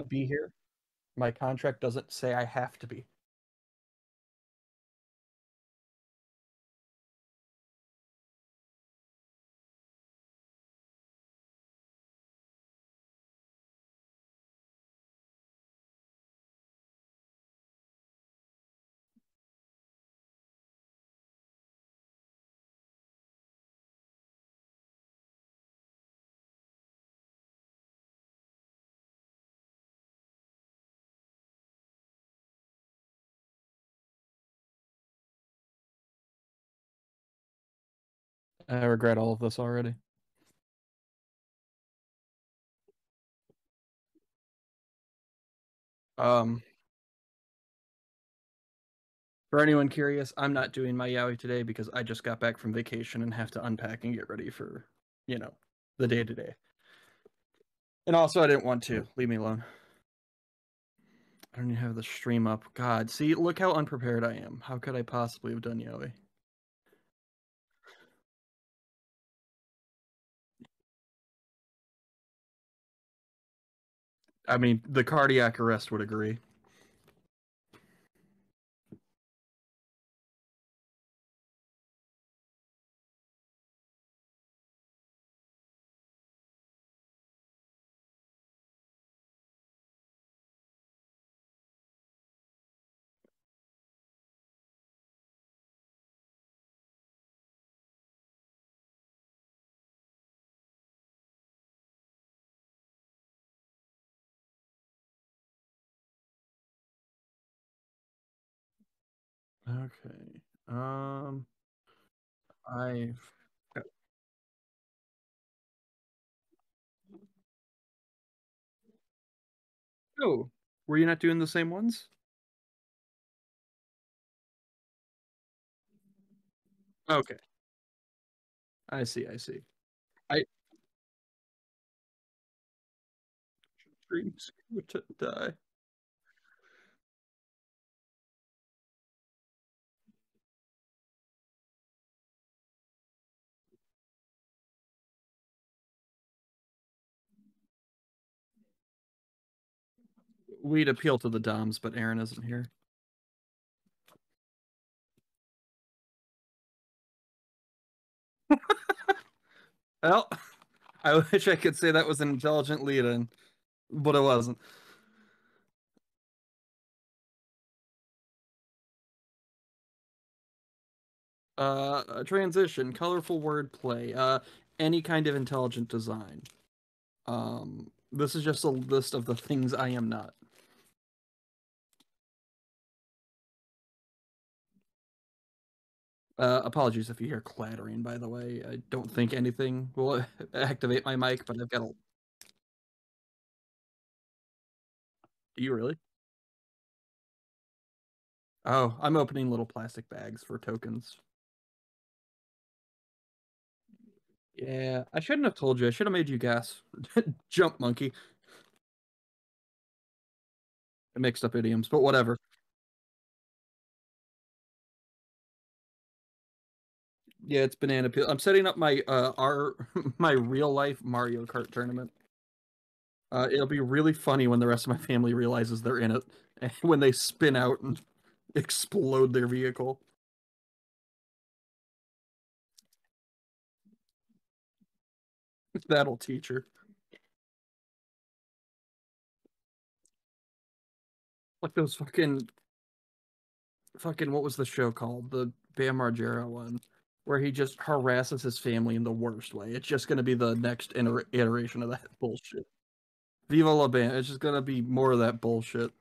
be here. My contract doesn't say I have to be. I regret all of this already. Um, for anyone curious, I'm not doing my yaoi today because I just got back from vacation and have to unpack and get ready for, you know, the day to day. And also, I didn't want to. Leave me alone. I don't even have the stream up. God, see, look how unprepared I am. How could I possibly have done yaoi? I mean, the cardiac arrest would agree. Okay. I. Oh, were you not doing the same ones? Okay, I see. I see. I dreams to die. We'd appeal to the Doms, but Aaron isn't here. Well, I wish I could say that was an intelligent lead-in, but it wasn't. A transition, colorful wordplay, any kind of intelligent design. This is just a list of the things I am not. Apologies if you hear clattering, by the way. I don't think anything will activate my mic, but I've got a. Do you really? Oh, I'm opening little plastic bags for tokens. Yeah, I shouldn't have told you. I should have made you guess. Jump monkey. I mixed up idioms, but whatever. Yeah, it's banana peel. I'm setting up my our my real life Mario Kart tournament. It'll be really funny when the rest of my family realizes they're in it, and when they spin out and explode their vehicle. That'll teach her. Like those fucking what was the show called? The Bam Margera one, where he just harasses his family in the worst way. It's just gonna be the next iteration of that bullshit. Viva la Bam. It's just gonna be more of that bullshit.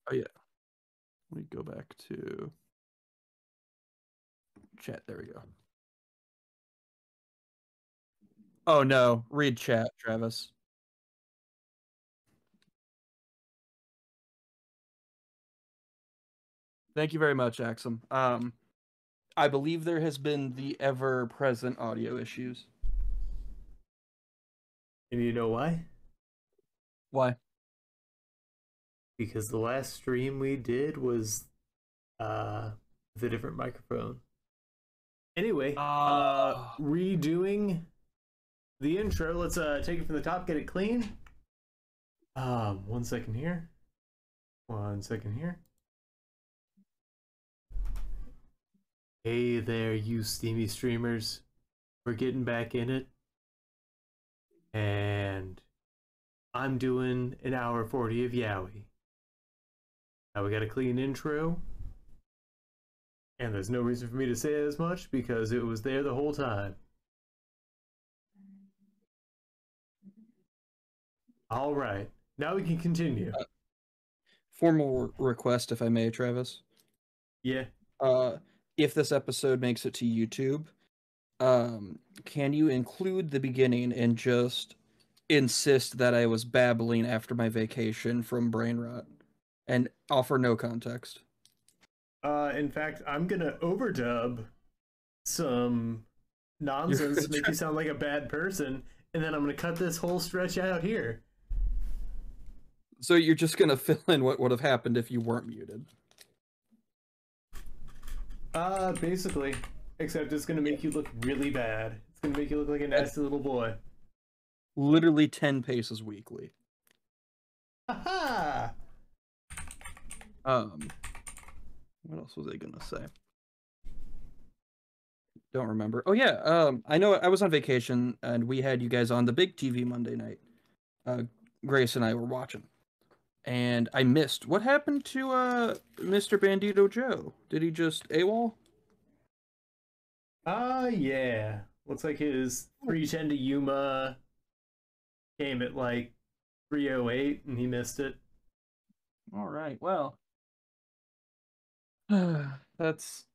Oh yeah. Let me go back to chat. There we go. Oh no, read chat, Travis. Thank you very much, Axum. I believe there has been the ever-present audio issues. And you know why? Why? Because the last stream we did was with a different microphone. Anyway, Uh, redoing the intro. Let's take it from the top, get it clean. 1 second here. 1 second here. Hey there, you steamy streamers. We're getting back in it. And I'm doing an hour 40 of Yowie. Now we got a clean intro. And there's no reason for me to say as much because it was there the whole time. All right. Now we can continue. Formal request, if I may, Travis. Yeah. If this episode makes it to YouTube, can you include the beginning and just insist that I was babbling after my vacation from brain rot and offer no context? In fact, I'm gonna overdub some nonsense to make you sound like a bad person, and then I'm gonna cut this whole stretch out here. So you're just gonna fill in what would have happened if you weren't muted? Basically. Except it's gonna make you look really bad. It's gonna make you look like a nasty little boy. Literally 10 paces weekly. Aha! What else was I gonna say? Don't remember. Oh yeah, I know I was on vacation and we had you guys on the big TV Monday night. Grace and I were watching. And I missed. What happened to Mr. Bandito Joe? Did he just AWOL? Yeah. Looks like his 310 to Yuma came at like 308 and he missed it. All right. Well, that's.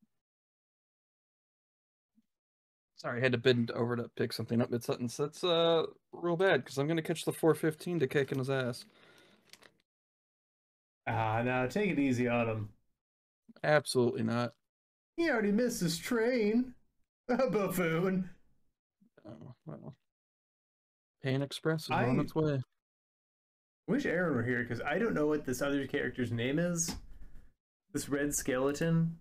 Sorry, I had to bend over to pick something up mid-sentence. That's real bad because I'm gonna catch the 415 to kick in his ass. Now take it easy on him. Absolutely not. He already missed his train. A buffoon. Oh, well. Pain Express is on its way. Wish Aaron were here because I don't know what this other character's name is. This red skeleton.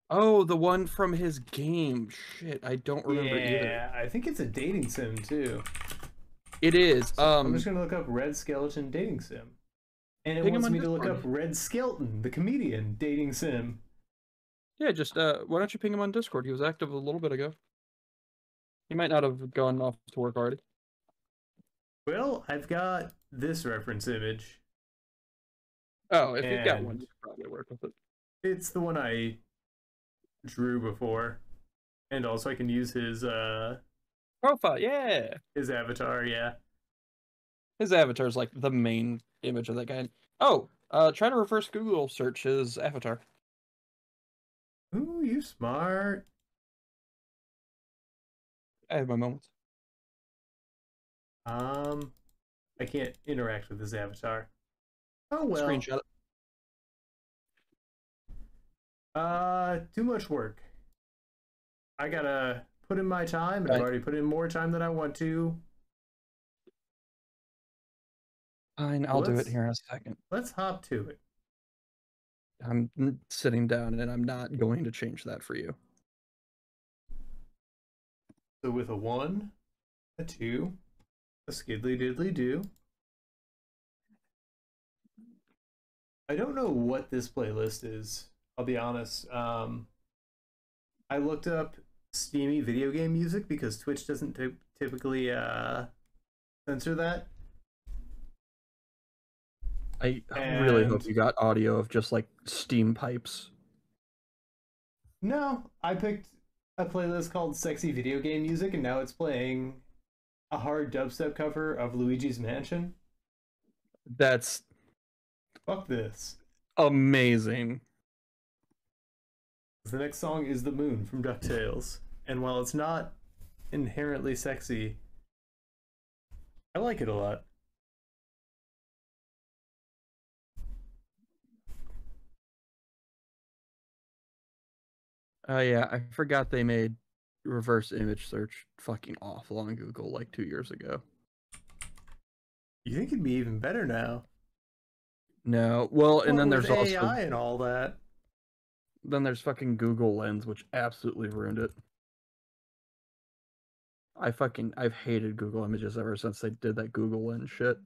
Oh, the one from his game. Shit, I don't remember either. Yeah, I think it's a dating sim too. It is. So I'm just gonna look up red skeleton dating sim. And it wants me to look up Red Skelton, the comedian, dating sim. Yeah, just why don't you ping him on Discord? He was active a little bit ago. He might not have gone off to work already. Well, I've got this reference image. Oh, if you've got one, you can probably work with it. It's the one I drew before. And also I can use his profile, yeah. His avatar, yeah. His avatar is like the main image of that guy. Oh, try to reverse Google search his avatar. Ooh, you smart. I have my moments. I can't interact with his avatar. Oh well. Screenshot it. Too much work. I gotta put in my time, and I've already put in more time than I want to. Fine, I'll do it here in a second. Let's hop to it. I'm sitting down, and I'm not going to change that for you. So with a 1, a 2, a skiddly diddly do. I don't know what this playlist is, I'll be honest. I looked up steamy video game music because Twitch doesn't typically censor that. I really hope you got audio of just like steam pipes. No, I picked a playlist called Sexy Video Game Music, and now it's playing a hard dubstep cover of Luigi's Mansion. That's... Fuck this. Amazing. The next song is The Moon from DuckTales, and while it's not inherently sexy, I like it a lot. Yeah, I forgot they made reverse image search fucking awful on Google like 2 years ago. You think it'd be even better now? No, well, and then there's also AI and all that. Then there's fucking Google Lens, which absolutely ruined it. I've hated Google Images ever since they did that Google and shit.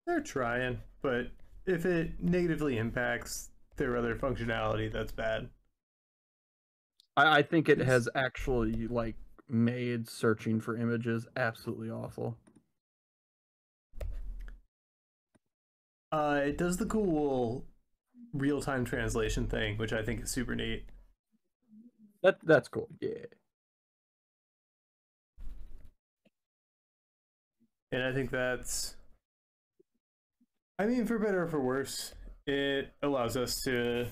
They're trying, but if it negatively impacts their other functionality, that's bad. I think it It's, has actually like made searching for images absolutely awful. it does the cool real-time translation thing, which I think is super neat. That's cool. Yeah. And I think that's, I mean, for better or for worse, it allows us to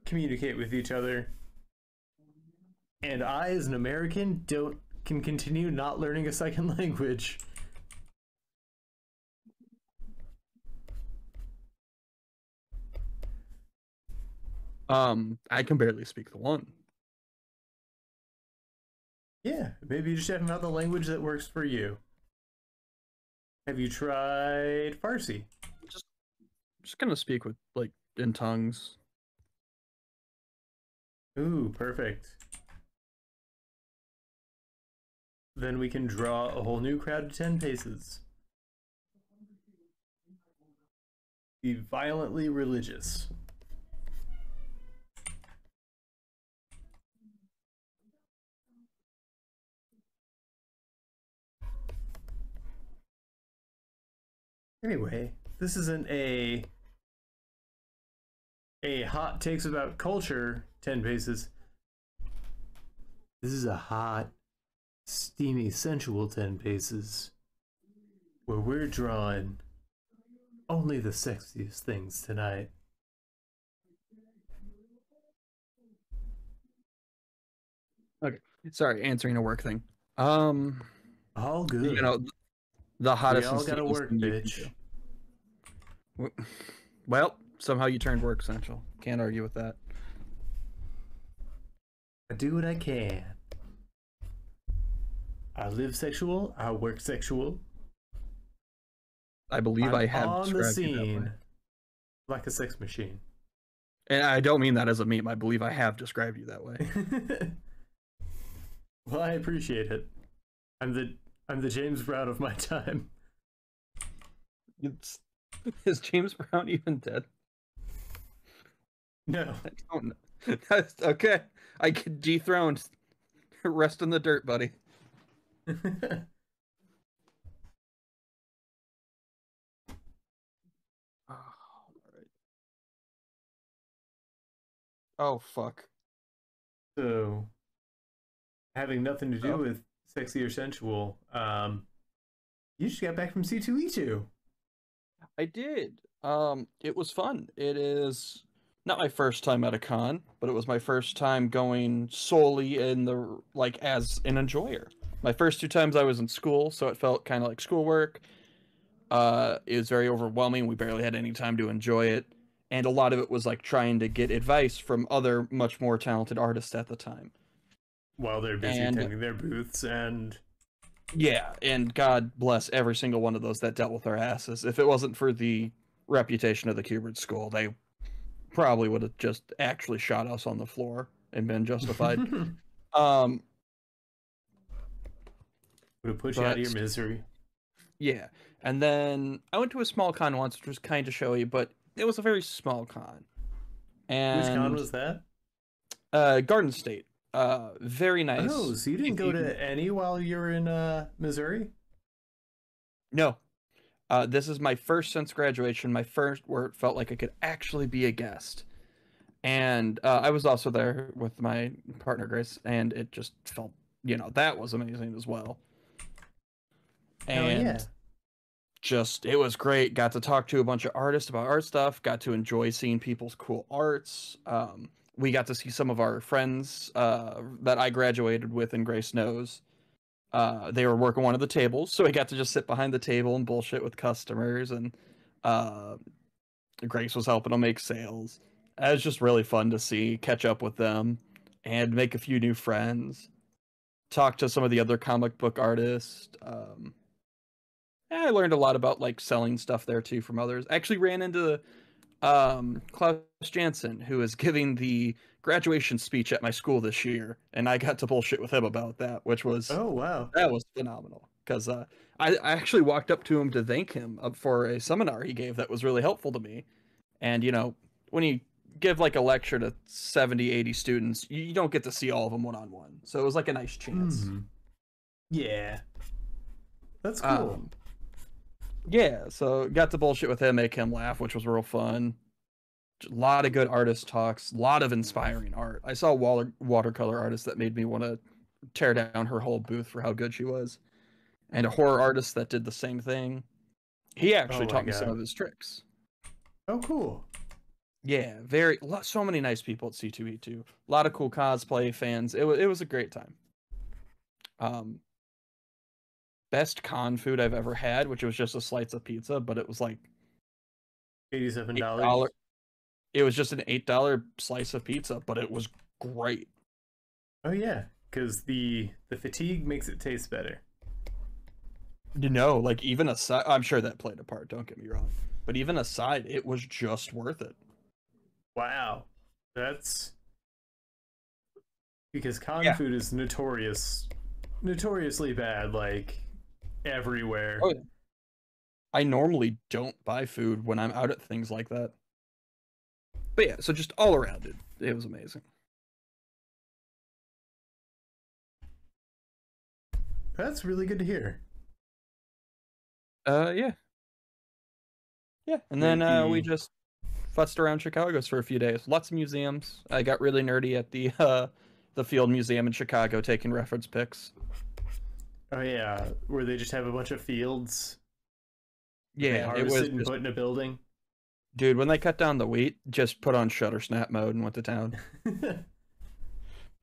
communicate with each other. And I, as an American, don't can continue not learning a second language. I can barely speak the one. Yeah, maybe you just haven't found the language that works for you. Have you tried Farsi? Just just gonna speak with like in tongues. Ooh, perfect. Then we can draw a whole new crowd of 10 paces. Be violently religious. Anyway, this isn't a hot takes about culture 10 paces. This is a hot, steamy, sensual 10 paces where we're drawing only the sexiest things tonight. Okay. Sorry, answering a work thing. All You good. know, the We hottest and all gotta steamiest work, thing you can bitch. do. Well, somehow you turned work central. Can't argue with that. I do what I can. I live sexual, I work sexual. I believe I'm I have on the described you that way. scene like a sex machine. And I don't mean that as a meme. I believe I have described you that way. Well, I appreciate it. I'm the James Brown of my time. It's, is James Brown even dead? No. I don't know. That's okay. I get dethroned. Rest in the dirt, buddy. Oh, right. Oh fuck. So, having nothing to do Oh, with sexy or sensual, you just got back from C2E2. I did. It was fun. It is not my first time at a con, but it was my first time going solely in the like as an enjoyer. My first two times I was in school, so it felt kind of like schoolwork. It was very overwhelming. We barely had any time to enjoy it, and a lot of it was like trying to get advice from other much more talented artists at the time. While they're busy And attending their booths and yeah, and God bless every single one of those that dealt with their asses. If it wasn't for the reputation of the Cubert School, they probably would have just actually shot us on the floor and been justified. would Um, have put you out of but your misery. yeah, and then I went to a small con once, which was kind of showy, but it was a very small con. Which con And was that? Garden State, very Oh, nice. so you didn't If go you to any while you were in Missouri? no, this is my first since graduation, my first where it felt like I could actually be a guest. And I was also there with my partner Grace, and it just felt, that was amazing as well. Hell yeah. And just it was great. Got to talk to a bunch of artists about art stuff. Got to enjoy seeing people's cool arts. We got to see some of our friends that I graduated with, and Grace knows. They were working one of the tables, so we got to just sit behind the table and bullshit with customers, and uh, Grace was helping them make sales. It was just really fun to see, catch up with them, and make a few new friends. Talk to some of the other comic book artists. I learned a lot about like selling stuff there too from others. I actually ran into Klaus Jansen, who is giving the graduation speech at my school this year, and I got to bullshit with him about that, which was Oh wow. that was phenomenal. Because I actually walked up to him to thank him for a seminar he gave that was really helpful to me. And when you give like a lecture to 70, 80 students, you don't get to see all of them one on one. So it was like a nice chance. Mm-hmm. Yeah, that's cool. Yeah, so got to bullshit with him, make him laugh, which was real fun. A lot of good artist talks, a lot of inspiring art. I saw a watercolor artist that made me want to tear down her whole booth for how good she was, and a horror artist that did the same thing. He actually Oh my taught me some God. of his tricks. Oh, cool. Yeah, so many nice people at C2E2. A lot of cool cosplay fans. It was a great time. Best con food I've ever had, which was just a slice of pizza, but it was like $87. $8. It was just an $8 slice of pizza, but it was great. Oh yeah, because the fatigue makes it taste better. Like even aside, I'm sure that played a part. Don't get me wrong, but even aside, it was just worth it. Wow, that's because con food is notoriously bad, like everywhere. Oh, yeah. I normally don't buy food when I'm out at things like that. But yeah, so just all around it was amazing. That's really good to hear. Yeah. And then we just futzed around Chicago's for a few days. Lots of museums. I got really nerdy at the Field Museum in Chicago taking reference pics. Oh yeah, where they just have a bunch of fields. Yeah, it was just... put in a building. Dude, when they cut down the wheat, just put on shutter snap mode and went to town.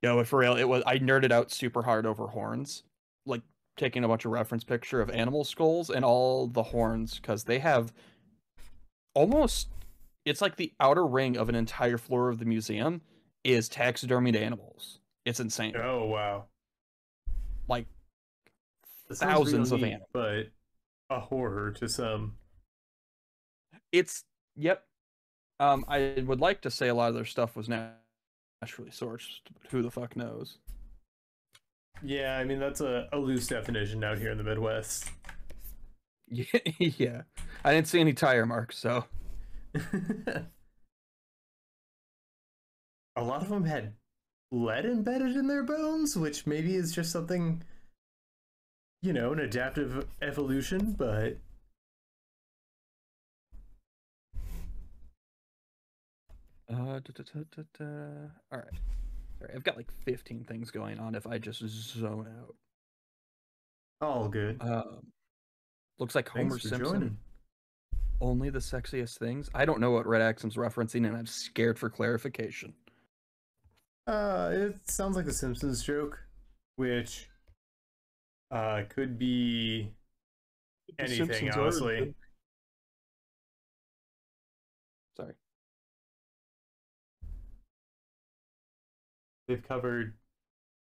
But for real, I nerded out super hard over horns, like taking a bunch of reference picture of animal skulls and all the horns, because they have almost, it's like the outer ring of an entire floor of the museum is taxidermied animals. It's insane. Oh wow. Like thousands of neat, animals. But a horror to some. Yep. I would like to say a lot of their stuff was naturally sourced, but who the fuck knows? Yeah, I mean that's a loose definition out here in the Midwest. Yeah. I didn't see any tire marks, so. A lot of them had lead embedded in their bones, which maybe is just something, an adaptive evolution, but... All right. I've got like 15 things going on if I just zone out. All good. Looks like Homer Simpson. Joining. Only the sexiest things? I don't know what Red Axum's referencing, and I'm scared for clarification. It sounds like the Simpsons joke, which could be anything, honestly. Sorry. They've covered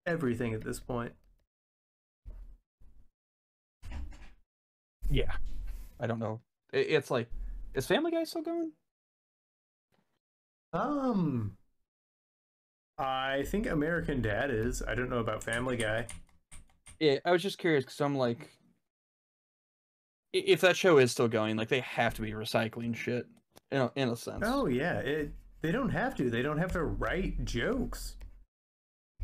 everything at this point. Yeah. I don't know. It's like, is Family Guy still going? I think American Dad is. I don't know about Family Guy. Yeah, I was just curious because I'm like, if that show is still going, like they have to be recycling shit, in a sense. Oh yeah, they don't have to. They don't have to write jokes.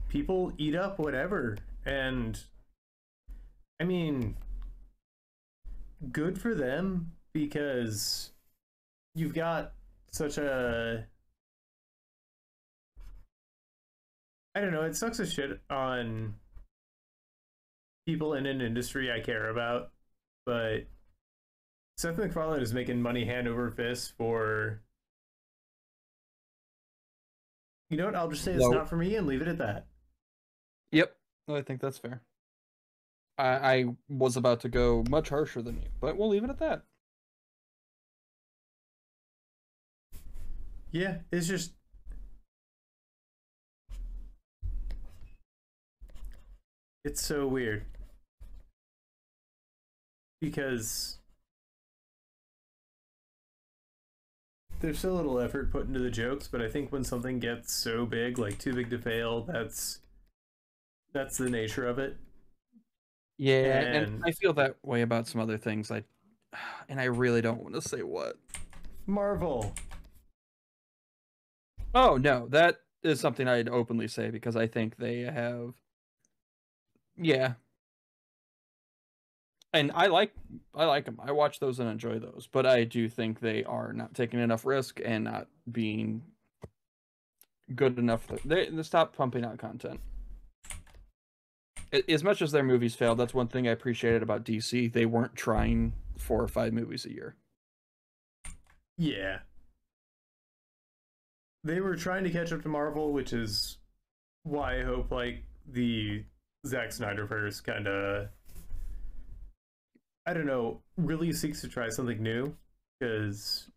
People eat up whatever, and I mean, good for them because you've got such a... I don't know, it sucks as shit on people in an industry I care about, but Seth MacFarlane is making money hand over fist for... You know what, I'll just say it's not for me and leave it at that. Yep, I think that's fair. I was about to go much harsher than you, but we'll leave it at that. Yeah, it's just... It's so weird. Because there's so little effort put into the jokes, but I think when something gets so big, like too big to fail, that's the nature of it. Yeah, and And I feel that way about some other things. And I really don't want to say what. Marvel. Oh no, that is something I'd openly say because I think they have. Yeah, and I like them. I watch those and enjoy those, but I do think they are not taking enough risk and not being good enough. They stop pumping out content. As much as their movies failed, that's one thing I appreciated about DC. They weren't trying 4 or 5 movies a year. Yeah. They were trying to catch up to Marvel, which is why I hope like the Zack Snyderverse kind of, I don't know, really seeks to try something new, because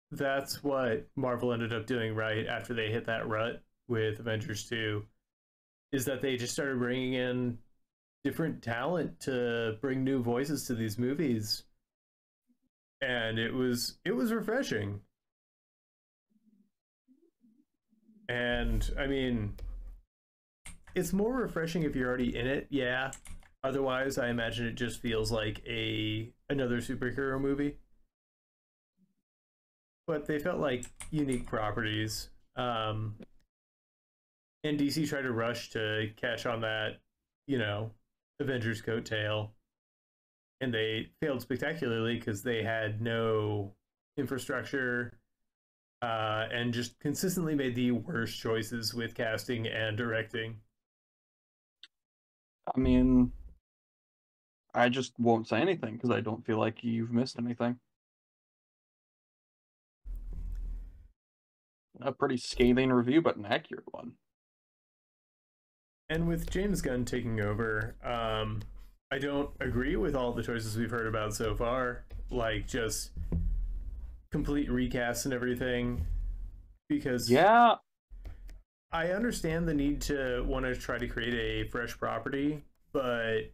that's what Marvel ended up doing right after they hit that rut with Avengers 2, is that they just started bringing in different talent to bring new voices to these movies, and it was refreshing. And I mean, it's more refreshing if you're already in it, yeah. Otherwise, I imagine it just feels like another superhero movie. But they felt like unique properties. And DC tried to rush to catch on that, you know, Avengers coattail, and they failed spectacularly because they had no infrastructure, and just consistently made the worst choices with casting and directing. I mean, I just won't say anything because I don't feel like you've missed anything. A pretty scathing review, but an accurate one. And with James Gunn taking over, I don't agree with all the choices we've heard about so far, like just complete recasts and everything, because Yeah, I understand the need to want to try to create a fresh property, but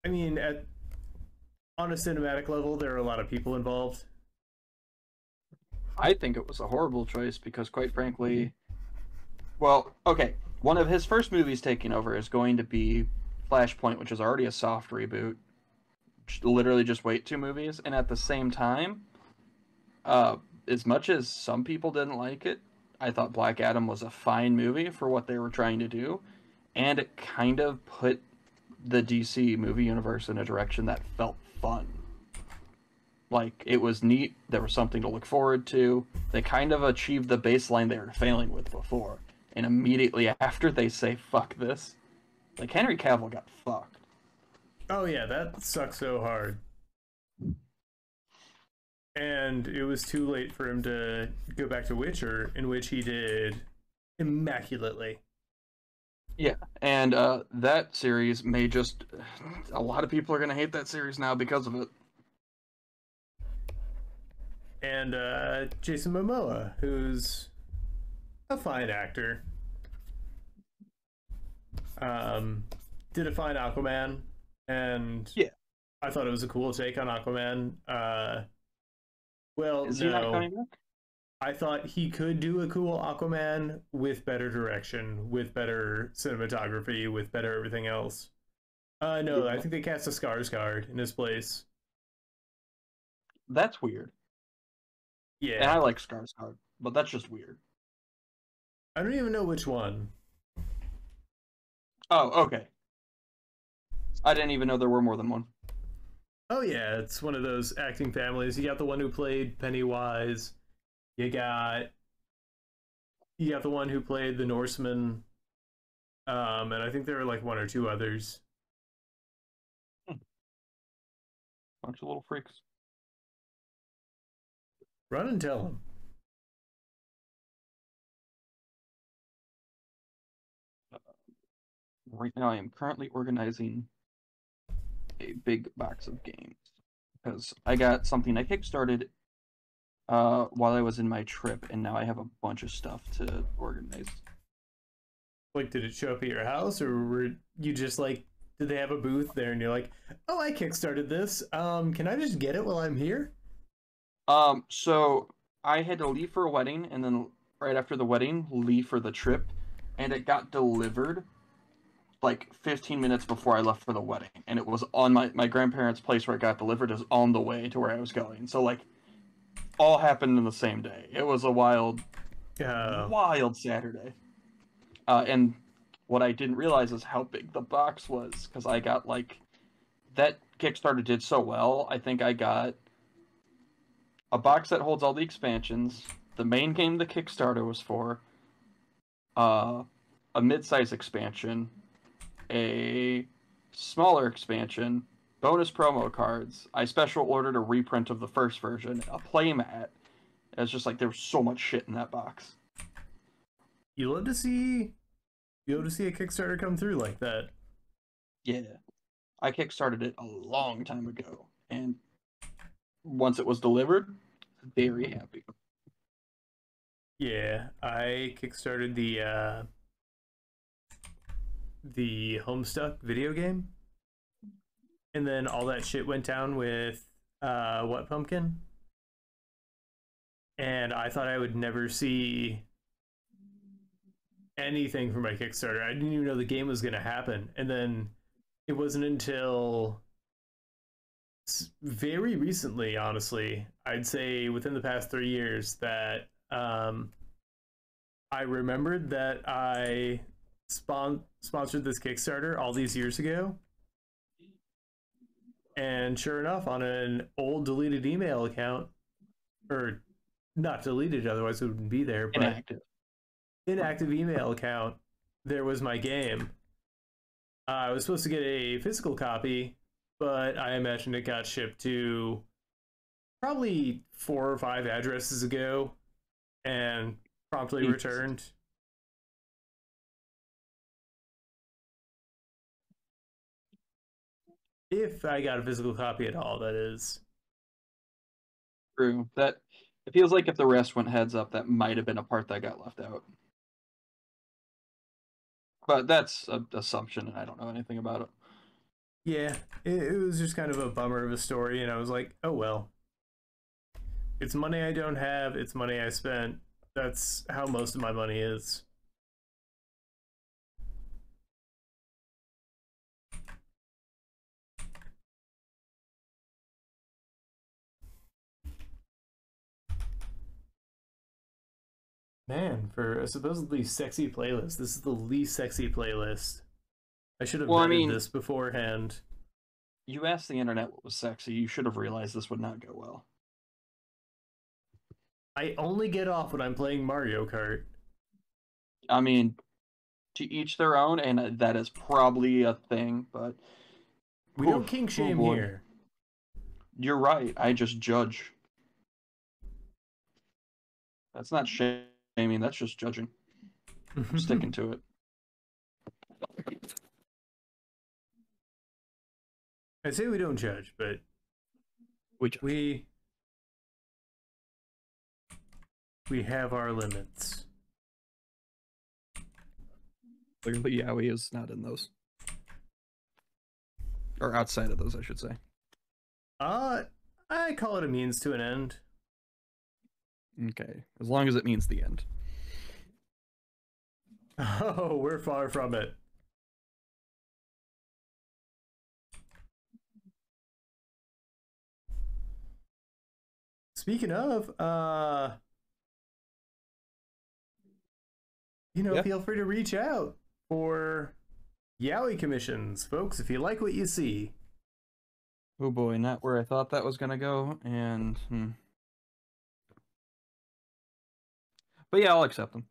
I mean, on a cinematic level, there are a lot of people involved. I think it was a horrible choice because, quite frankly, well, okay, one of his first movies taking over is going to be Flashpoint, which is already a soft reboot. Literally just wait 2 movies, and at the same time, uh, as much as some people didn't like it, I thought Black Adam was a fine movie for what they were trying to do, and it kind of put the DC movie universe in a direction that felt fun. Like, it was neat, there was something to look forward to. They kind of achieved the baseline they were failing with before. And immediately after they say, fuck this, like, Henry Cavill got fucked. Oh yeah, that sucks so hard. And it was too late for him to go back to Witcher, in which he did immaculately. Yeah, and that series may just... A lot of people are going to hate that series now because of it. And Jason Momoa, who's a fine actor, did a fine Aquaman, and Yeah. I thought it was a cool take on Aquaman. Well, Is he not coming back? I thought he could do a cool Aquaman with better direction, with better cinematography, with better everything else. No, I think they cast a Skarsgård in his place. That's weird. Yeah. And I like Skarsgård, but that's just weird. I don't even know which one. Oh, okay. I didn't even know there were more than one. Oh yeah, it's one of those acting families. You got the one who played Pennywise. You got the one who played the Norseman. And I think there are like one or two others. Bunch of little freaks. Run and tell him. Right now, I am currently organizing a big box of games because I got something I kickstarted while I was in my trip, and now I have a bunch of stuff to organize. Like, did it show up at your house, or were you just like, did they have a booth there, and you're like, oh, I kickstarted this. Can I just get it while I'm here? So I had to leave for a wedding, and then right after the wedding, leave for the trip, and it got delivered like 15 minutes before I left for the wedding, and it was on my grandparents' place where it got delivered is on the way to where I was going. So like all happened in the same day. It was a wild Saturday. And what I didn't realize is how big the box was, because I got like that Kickstarter did so well. I think I got a box that holds all the expansions, the main game the Kickstarter was for, uh, a mid-size expansion, a smaller expansion, bonus promo cards. I special ordered a reprint of the first version, a playmat. It's just like there was so much shit in that box. You love to see a Kickstarter come through like that. Yeah, I kickstarted it a long time ago, and once it was delivered, very happy. Yeah, I kickstarted the Homestuck video game, and then all that shit went down with What Pumpkin, and I thought I would never see anything from my Kickstarter. I didn't even know the game was going to happen, and then it wasn't until very recently, honestly, I'd say within the past 3 years, that I remembered that I sponsored this Kickstarter all these years ago. And sure enough, on an old deleted email account, or not deleted, otherwise it wouldn't be there, but inactive email account, there was my game. I was supposed to get a physical copy, but I imagine it got shipped to probably 4 or 5 addresses ago and promptly returned. If I got a physical copy at all, that is. True. That it feels like if the rest went heads up, that might have been a part that got left out. But that's an assumption, and I don't know anything about it. Yeah, it was just kind of a bummer of a story, and I was like, oh well. It's money I don't have, it's money I spent. That's how most of my money is. Man, for a supposedly sexy playlist, this is the least sexy playlist. I should have vetted this beforehand. You asked the internet what was sexy. You should have realized this would not go well. I only get off when I'm playing Mario Kart. I mean, to each their own, and that is probably a thing, but... We don't kink shame here. You're right. I just judge. That's not shaming. That's just judging. I'm sticking to it. I'd say we don't judge, but we have our limits. Clearly, yaoi is not in those. Or outside of those, I should say. I call it a means to an end. Okay, as long as it means the end. Oh, we're far from it. Speaking of, feel free to reach out for yaoi commissions, folks, if you like what you see. Oh boy, not where I thought that was gonna go, and but yeah, I'll accept them.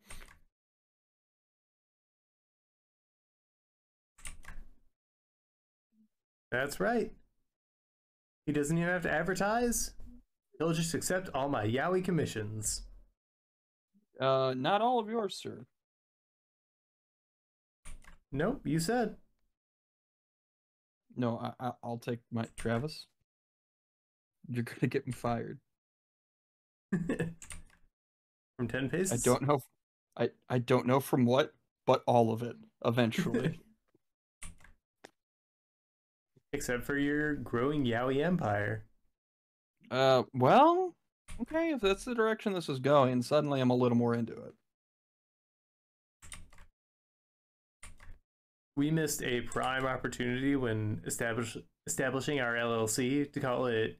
That's right. He doesn't even have to advertise. He'll just accept all my yaoi commissions. Not all of yours, sir. Nope, you said. No, I'll take my Travis. You're gonna get me fired. From 10 paces? I don't know. I don't know from what, but all of it eventually. Except for your growing yaoi empire. Well, Okay, if that's the direction this is going, suddenly I'm a little more into it. We missed a prime opportunity when establishing our LLC to call it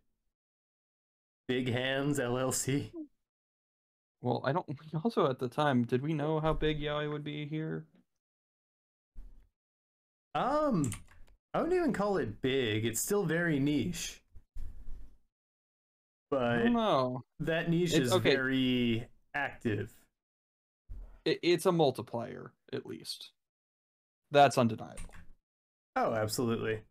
Big Hands LLC. Well, I don't. Also, at the time, did we know how big Yaoi would be here? I wouldn't even call it big. It's still very niche. I But don't know. that niche It's is okay. very active. It's a multiplier, at least. That's undeniable. Oh, absolutely.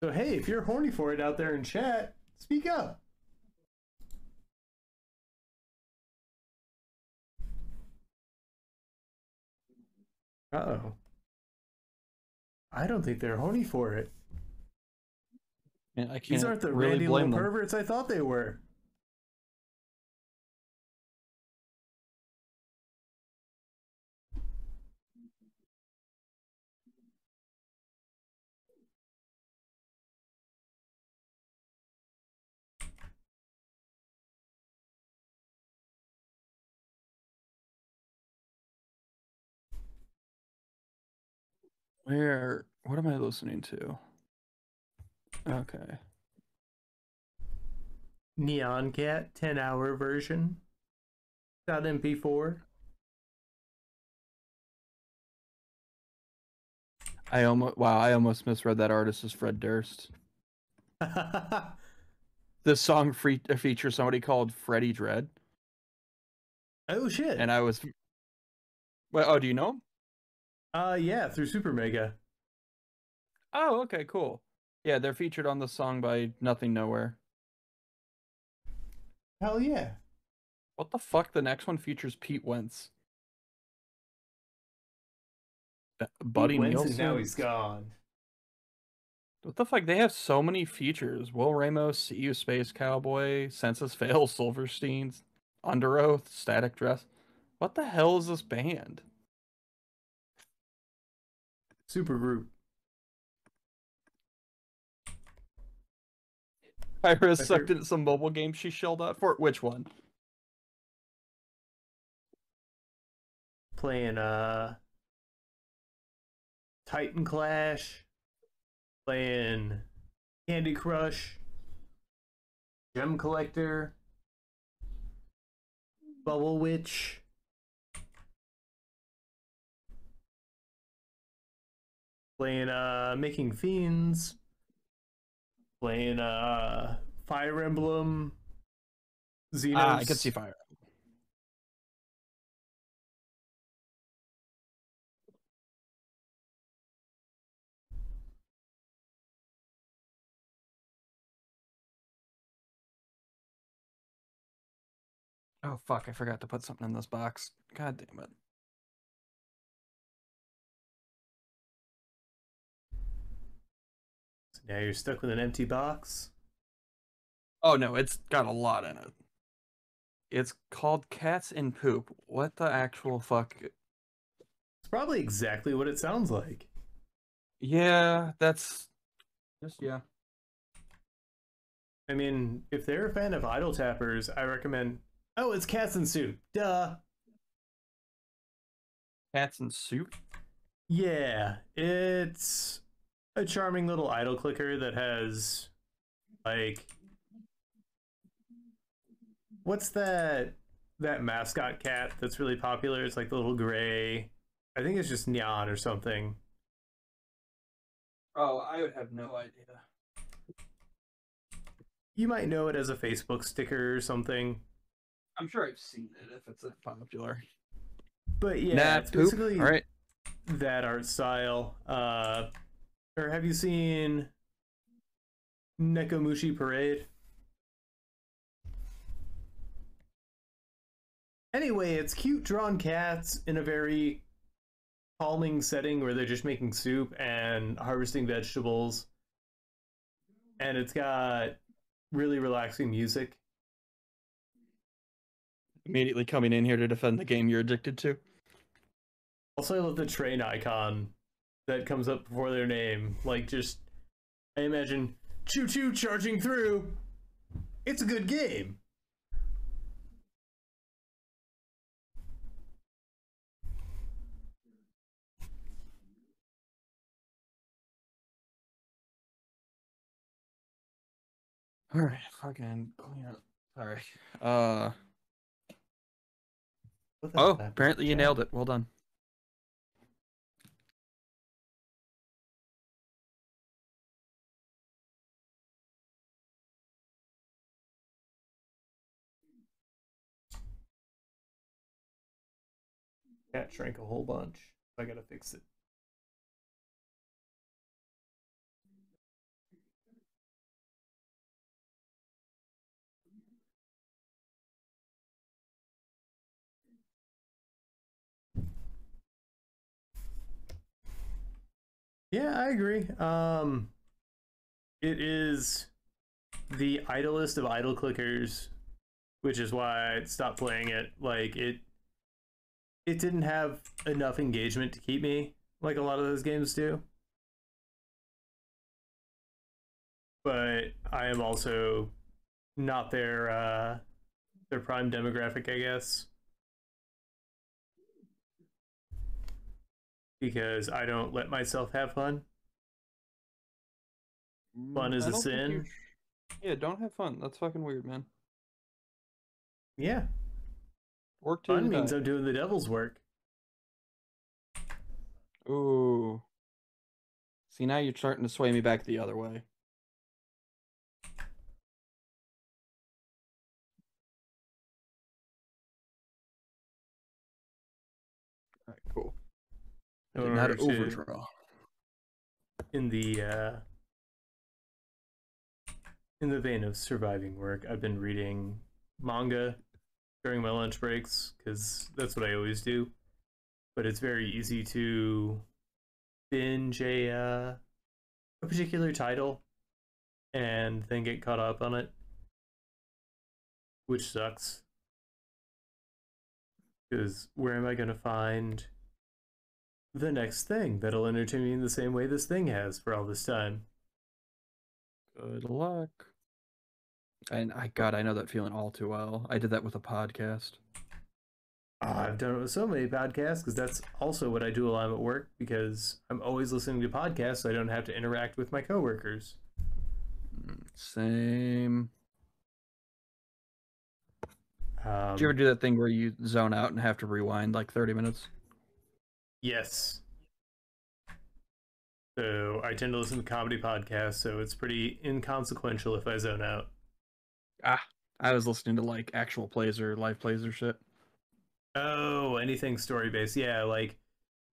So hey, if you're horny for it out there in chat, speak up. Uh-oh. I don't think they're horny for it. And I These can't aren't the really randy blame little them. perverts I thought they were. What am I listening to? Okay. Neon Cat 10-hour version. .mp4. I almost misread that artist as Fred Durst. This song features somebody called Freddie Dredd. Oh shit. And I was. Well, oh, do you know him? Yeah, through Super Mega. Oh, okay, cool. Yeah, they're featured on the song by Nothing Nowhere. Hell yeah. What the fuck? The next one features Pete Wentz. Buddy Pete Wentz, and Nielsen. now he's gone. What the fuck? They have so many features. Will Ramos, See You Space Cowboy, Census Fail, Silverstein's, Under Oath, Static Dress. What the hell is this band? Super group. Ira sucked into some mobile game she shelled out for. Which one? Playing Titan Clash. Playing Candy Crush. Gem Collector. Bubble Witch. Playing Making Fiends. Playing Fire Emblem. Xenos. I could see Fire. Oh fuck, I forgot to put something in this box. God damn it. So now you're stuck with an empty box. Oh no, it's got a lot in it. It's called Cats in Poop. What the actual fuck? It's probably exactly what it sounds like. Yeah, that's just yeah. I mean, if they're a fan of Idle Tappers, I recommend. Oh, it's Cats in Soup. Duh. Cats in Soup? Yeah, it's a charming little idle clicker that has, like, what's that mascot cat that's really popular? It's like the little gray. I think it's just Neon or something. Oh, I would have no idea. You might know it as a Facebook sticker or something. I'm sure I've seen it if it's popular. But yeah, it's poop. basically All right. that art style. Or have you seen Nekomushi Parade? Anyway, it's cute drawn cats in a very calming setting where they're just making soup and harvesting vegetables. And it's got really relaxing music. Immediately coming in here to defend the game you're addicted to. Also, I love the train icon that comes up before their name. Like, just, I imagine Choo choo charging through. It's a good game. All right, fucking clean up. Sorry. What the hell Oh, happened to apparently you chat? nailed it. Well done. Chat shrank a whole bunch. I gotta fix it. Yeah, I agree. It is the idlest of idle clickers, which is why I stopped playing it. Like it didn't have enough engagement to keep me like a lot of those games do. But I am also not their prime demographic, I guess, because I don't let myself have fun. Fun is I a don't think you. sin. Yeah, don't have fun. That's fucking weird, man. Yeah, Work till fun you means die. I'm doing the devil's work. Ooh. See, now you're starting to sway me back the other way. All right, cool. I In didn't know how order to to, overdraw. in the in the vein of surviving work, I've been reading manga during my lunch breaks because that's what I always do. But it's very easy to binge a particular title and then get caught up on it, which sucks. Because where am I going to find the next thing that'll entertain me in the same way this thing has for all this time? Good luck. And God, I know that feeling all too well. I did that with a podcast. I've done it with so many podcasts because that's also what I do while I'm at work because I'm always listening to podcasts so I don't have to interact with my coworkers. Same. Um, Do you ever do that thing where you zone out and have to rewind like 30 minutes? yes. So I tend to listen to comedy podcasts, so it's pretty inconsequential if I zone out. Ah, I was listening to like actual plays or live plays or shit. Oh, anything story based. Yeah, like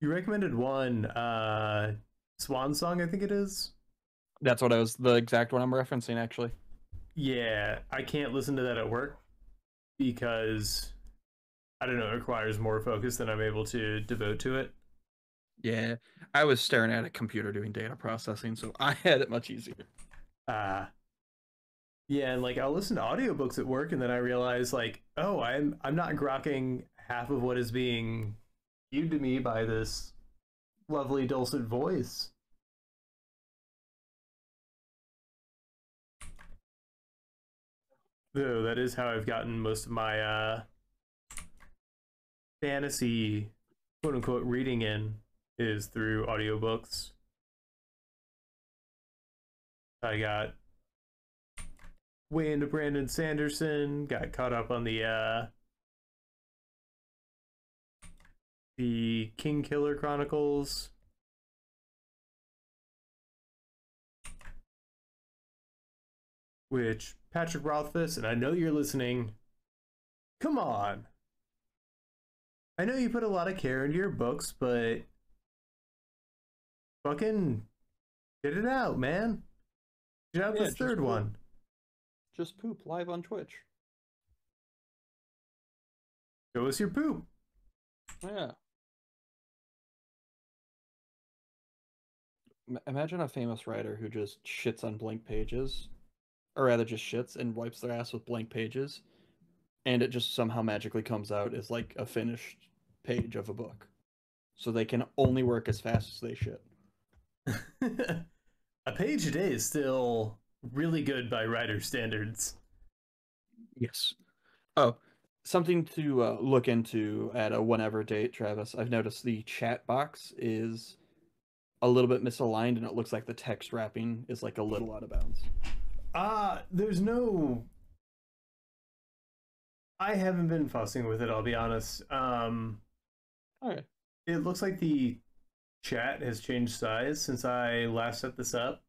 you recommended one, Swan Song, I think it is. That's what I was, the exact one I'm referencing actually. Yeah, I can't listen to that at work because I don't know, it requires more focus than I'm able to devote to it. Yeah, I was staring at a computer doing data processing, so I had it much easier. Uh yeah, and like I'll listen to audiobooks at work and then I realize like, oh, I'm not grokking half of what is being viewed to me by this lovely dulcet voice. Though that is how I've gotten most of my fantasy quote unquote reading in is through audiobooks. I got way into Brandon Sanderson, got caught up on the King Killer Chronicles. Which Patrick Rothfuss, and I know you're listening. Come on. I know you put a lot of care into your books, but fucking get it out, man. Get out Yeah, this third one. Just poop live on Twitch. Show us your poop. Yeah. Imagine a famous writer who just shits on blank pages, or rather just shits and wipes their ass with blank pages, and it just somehow magically comes out as like a finished page of a book. So they can only work as fast as they shit. A page a day is still really good by writer standards. Yes. Oh, something to look into at a whenever date, Travis. I've noticed the chat box is a little bit misaligned, and it looks like the text wrapping is like a little out of bounds. There's no. I haven't been fussing with it. I'll be honest. All right. It looks like the chat has changed size since I last set this up,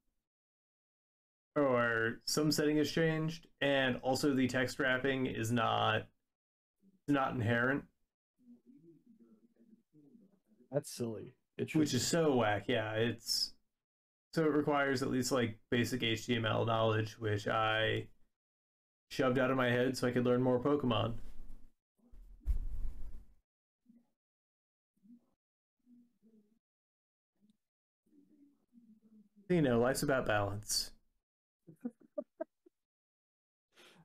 or some setting has changed, and also the text wrapping is not inherent, That's silly. It should which is be. so whack. Yeah, it's so it requires at least like basic HTML knowledge, which I shoved out of my head so I could learn more Pokemon. You know, life's about balance.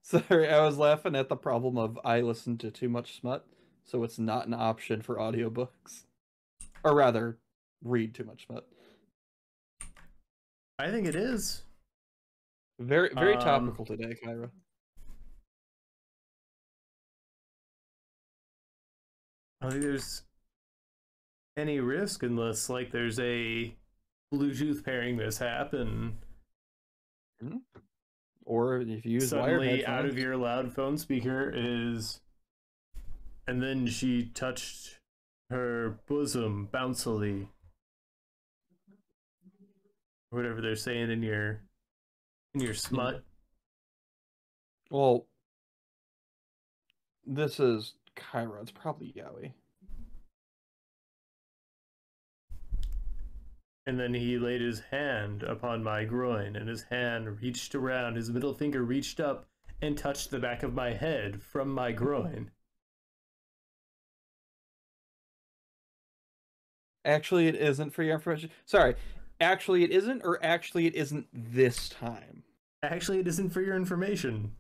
Sorry, I was laughing at the problem of I listen to too much smut, so it's not an option for audiobooks. Or rather, read too much smut. I think it is. Very, very Um, topical today, Kyra. I don't think there's any risk unless like there's a Bluetooth pairing mishap and Hmm? Or if you use wired suddenly out of headphones. your loud phone speaker is, and then she touched her bosom bouncily, or whatever they're saying in your Yeah. smut. Well, this is Kyra. It's probably Yowie. And then he laid his hand upon my groin, and his hand reached around, his middle finger reached up and touched the back of my head from my groin. Actually, it isn't for your information. Sorry. Actually, it isn't, or actually, it isn't this time. Actually, it isn't for your information.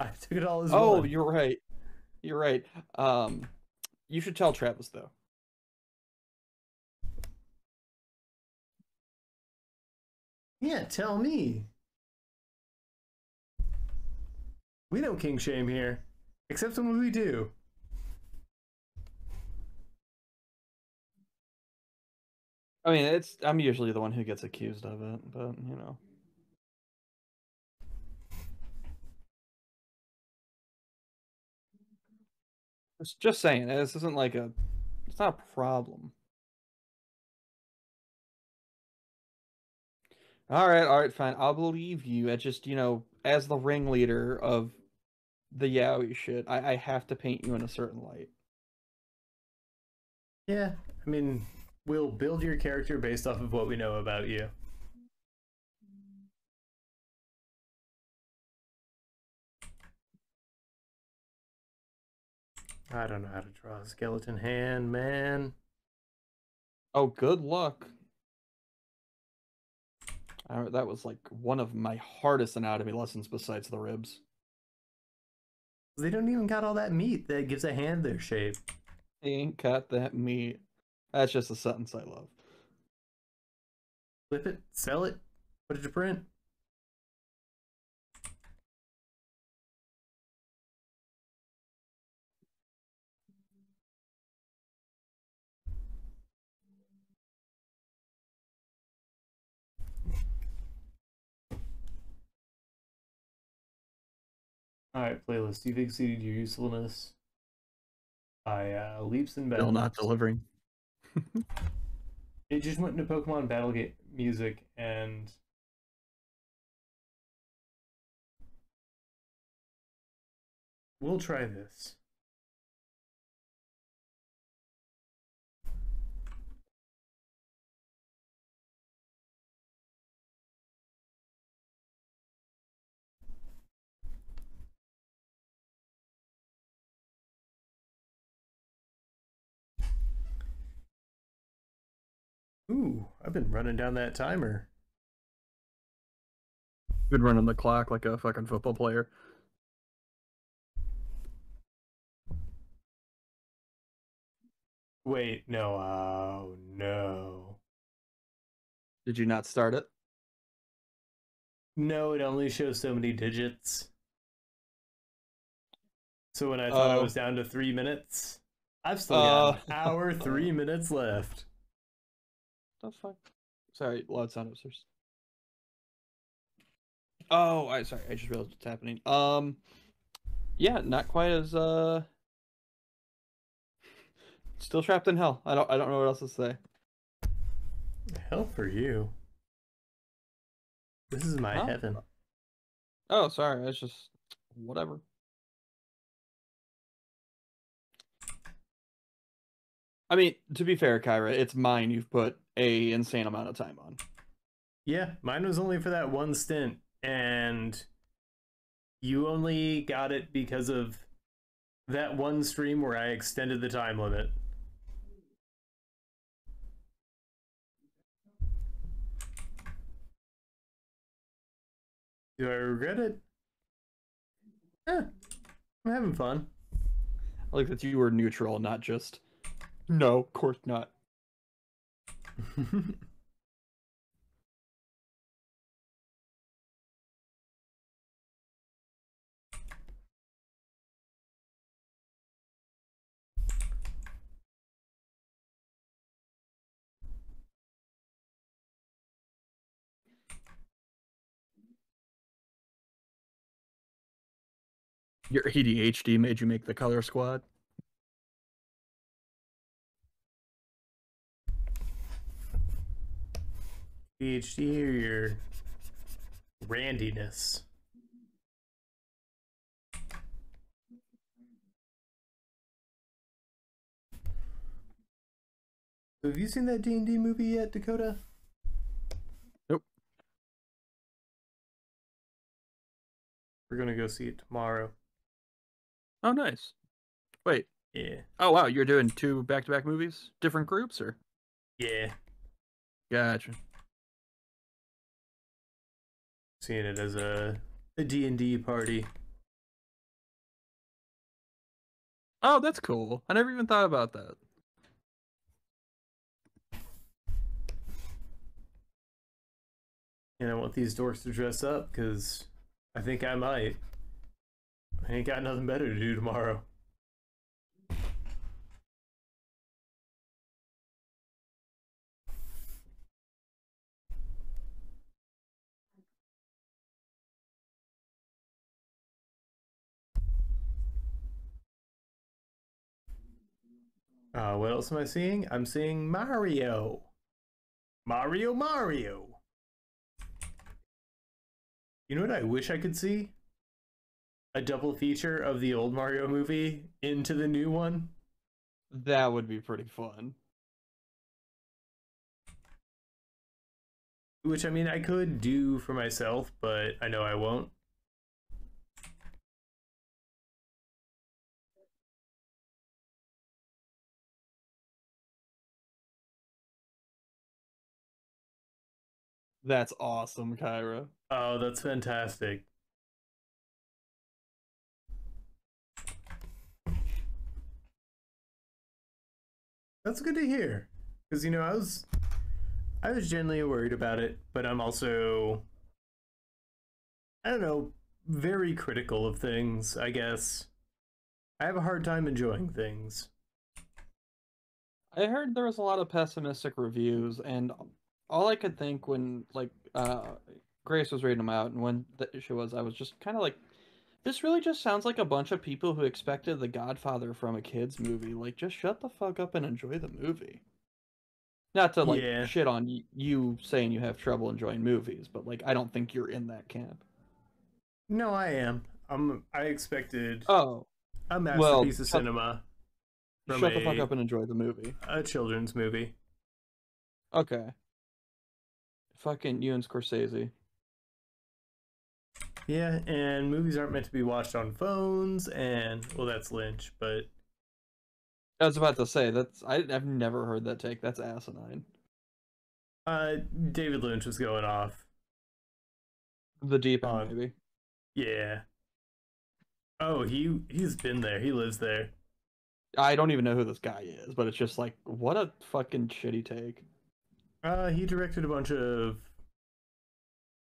I took it all as Oh, one. you're right. You're right. You should tell Travis though. Yeah, tell me. We don't king shame here, except when we do. I mean, I'm usually the one who gets accused of it, but you know. Just saying, this isn't like it's not a problem. All right, fine. I'll believe you. I just, as the ringleader of the yaoi shit, I have to paint you in a certain light. Yeah, I mean, we'll build your character based off of what we know about you. I don't know how to draw a skeleton hand, man. Oh, good luck. That was like one of my hardest anatomy lessons besides the ribs. They don't even got all that meat that gives a hand their shape. Ain't got that meat. That's just a sentence I love. Flip it, sell it, put it to print. Alright, playlist. You've exceeded your usefulness by leaps and Still not bounds. delivering. It just went into Pokemon Battle Game music, and we'll try this. Ooh, I've been running down that timer. Been running the clock like a fucking football player. Wait, no, oh no. Did you not start it? No, it only shows so many digits. So when I thought I Oh, was down to 3 minutes, I've still got uh, an hour, 3 minutes left. the fuck? Sorry, loud sound upstairs. Oh, sorry, I just realized what's happening. Yeah, not quite as still trapped in hell. I don't know what else to say. Hell for you. This is my Huh? heaven. Oh, sorry, it's just whatever. I mean, to be fair, Kyra, it's mine you've put a insane amount of time on. Yeah, mine was only for that one stint, and you only got it because of that one stream where I extended the time limit. Do I regret it? Eh, I'm having fun. I like that you were neutral, not just no, of course not. Your ADHD made you make the color squad. PhD or your randiness? So have you seen that D&D movie yet, Dakota? Nope. We're gonna go see it tomorrow. Oh, nice. Wait. Yeah. Oh, wow. You're doing 2 back-to-back movies? Different groups, or? Yeah. Gotcha. Seeing it as a D&D party. Oh, that's cool. I never even thought about that. And I want these dorks to dress up, because I think I might. I ain't got nothing better to do tomorrow. What else am I seeing? I'm seeing Mario. Mario. You know what I wish I could see? A double feature of the old Mario movie into the new one. That would be pretty fun. Which, I mean, I could do for myself, but I know I won't. That's awesome, Kyra. Oh, that's fantastic. That's good to hear. Because, you know, I was genuinely worried about it, but I'm also, I don't know, very critical of things, I guess. I have a hard time enjoying things. I heard there was a lot of pessimistic reviews, and all I could think when, like, Grace was reading them out, and when the issue was, I was just kind of like, this really just sounds like a bunch of people who expected The Godfather from a kid's movie. Like, just shut the fuck up and enjoy the movie. Not to, like, Yeah. shit on you saying you have trouble enjoying movies, but, like, I don't think you're in that camp. No, I am. I expected Oh, a well, masterpiece of cinema from shut the fuck up and enjoy the movie. a children's movie. Okay. Fucking you and Scorsese. Yeah, and movies aren't meant to be watched on phones, and well, that's Lynch, but I was about to say I've never heard that take. That's asinine. David Lynch was going off The deep end, on, maybe. yeah. Oh, he's been there. He lives there. I don't even know who this guy is, but it's just like, what a fucking shitty take. He directed a bunch of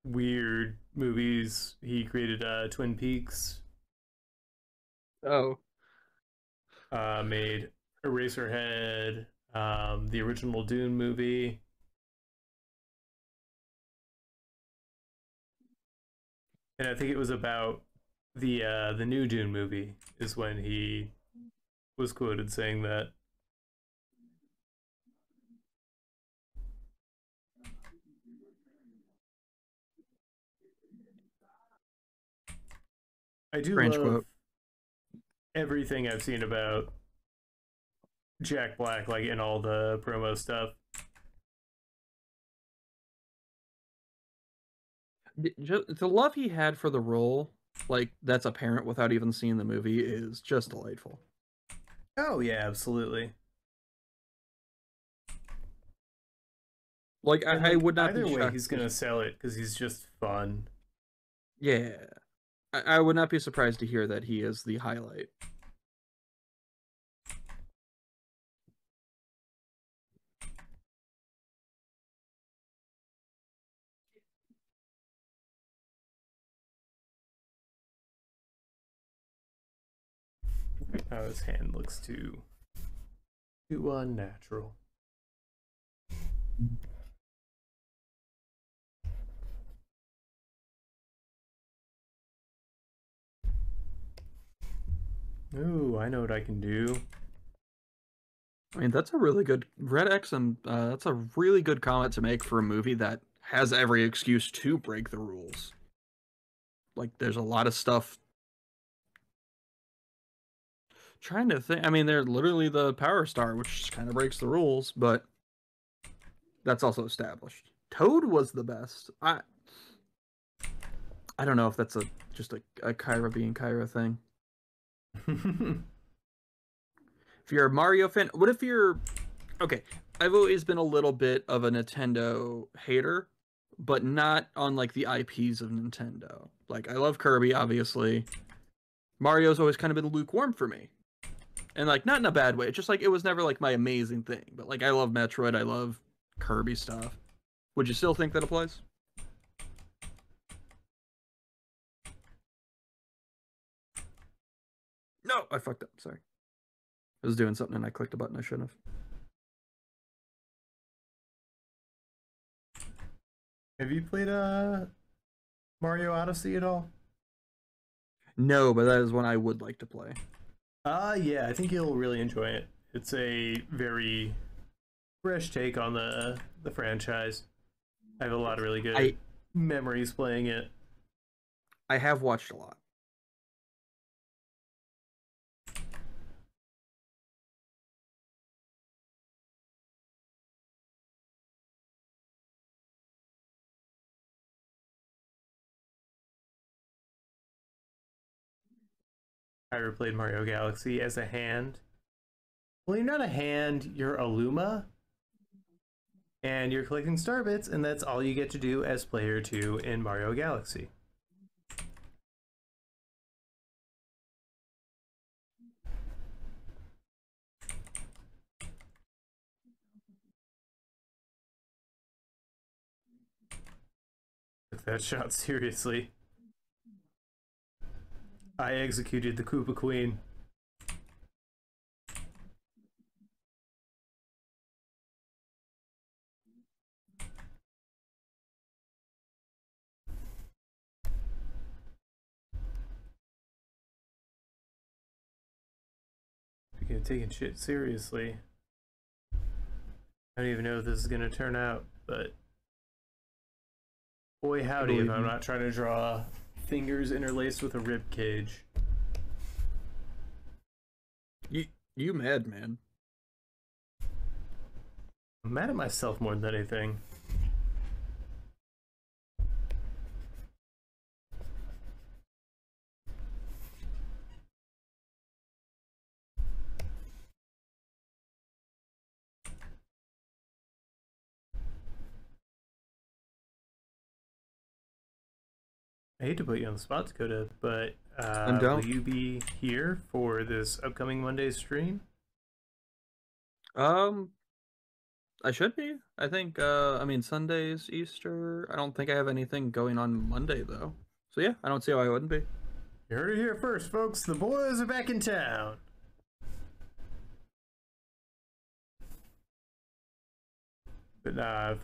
weird movies. He created Twin Peaks, Oh, made Eraserhead, the original Dune movie. And I think it was about the new Dune movie is when he was quoted saying that. I do strange love quote. everything I've seen about Jack Black, like in all the promo stuff. The love he had for the role, like that's apparent without even seeing the movie, is just delightful. Oh yeah, absolutely. Like And I like would not be either way, shocked. he's gonna sell it because he's just fun. Yeah, I would not be surprised to hear that he is the highlight. Oh, his hand looks too unnatural. Ooh, I know what I can do. I mean, that's a really good Red X, and that's a really good comment to make for a movie that has every excuse to break the rules. Like, there's a lot of stuff. Trying to think. I mean, they're literally the Power Star, which kind of breaks the rules, but that's also established. Toad was the best. I don't know if that's just a Kyra being Kyra thing. If you're a Mario fan, what if you're okay? I've always been a little bit of a Nintendo hater, but not on like the IPs of Nintendo. Like I love Kirby, obviously. Mario's always kind of been lukewarm for me, and like not in a bad way. It's just like it was never like my amazing thing. But like I love Metroid, I love Kirby stuff. Would you still think that applies? No, I fucked up. Sorry, I was doing something and I clicked a button I shouldn't have. Have you played Mario Odyssey at all? No, but that is one I would like to play. Yeah, I think you'll really enjoy it. It's a very fresh take on the franchise. I have a lot of really good memories playing it. I have watched a lot. I replayed Mario Galaxy as a hand. Well, you're not a hand, you're a Luma. And you're collecting star bits, and that's all you get to do as player 2 in Mario Galaxy. Took that shot seriously. I executed the Koopa Queen. Speaking of taking shit seriously, I don't even know if this is gonna turn out, but boy howdy if I'm not trying to draw fingers interlaced with a rib cage. You mad, man. I'm mad at myself more than anything. I hate to put you on the spot, Dakota, but will you be here for this upcoming Monday stream? Um, I should be. I think, I mean, Sunday's Easter. I don't think I have anything going on Monday, though. So yeah, I don't see why I wouldn't be. You heard it here first, folks. The boys are back in town. But nah,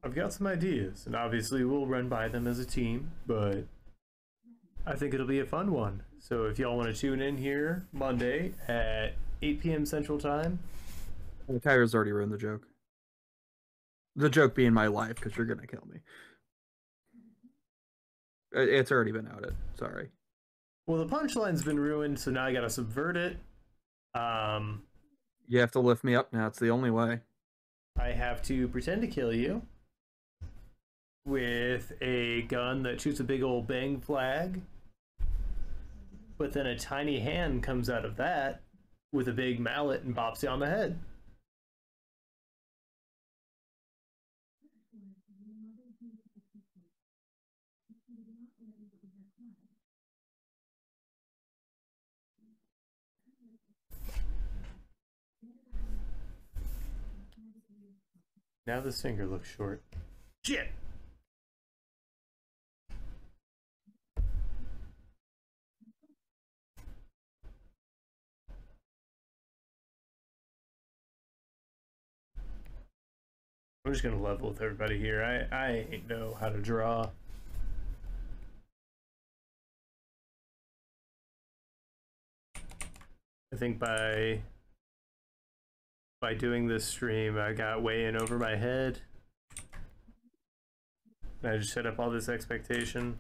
I've got some ideas, and obviously we'll run by them as a team, but I think it'll be a fun one. So if y'all want to tune in here Monday at 8 p.m. Central Time. Kyra's already ruined the joke. The joke being my life, because you're gonna kill me. It's already been outed. Sorry. Well, the punchline's been ruined, so now I gotta subvert it. You have to lift me up now. It's the only way. I have to pretend to kill you with a gun that shoots a big old bang flag, but then a tiny hand comes out of that with a big mallet and bops you on the head. Now this finger looks short. Shit! I'm just gonna level with everybody here. I ain't know how to draw. I think by doing this stream, I got way in over my head. And I just set up all this expectation.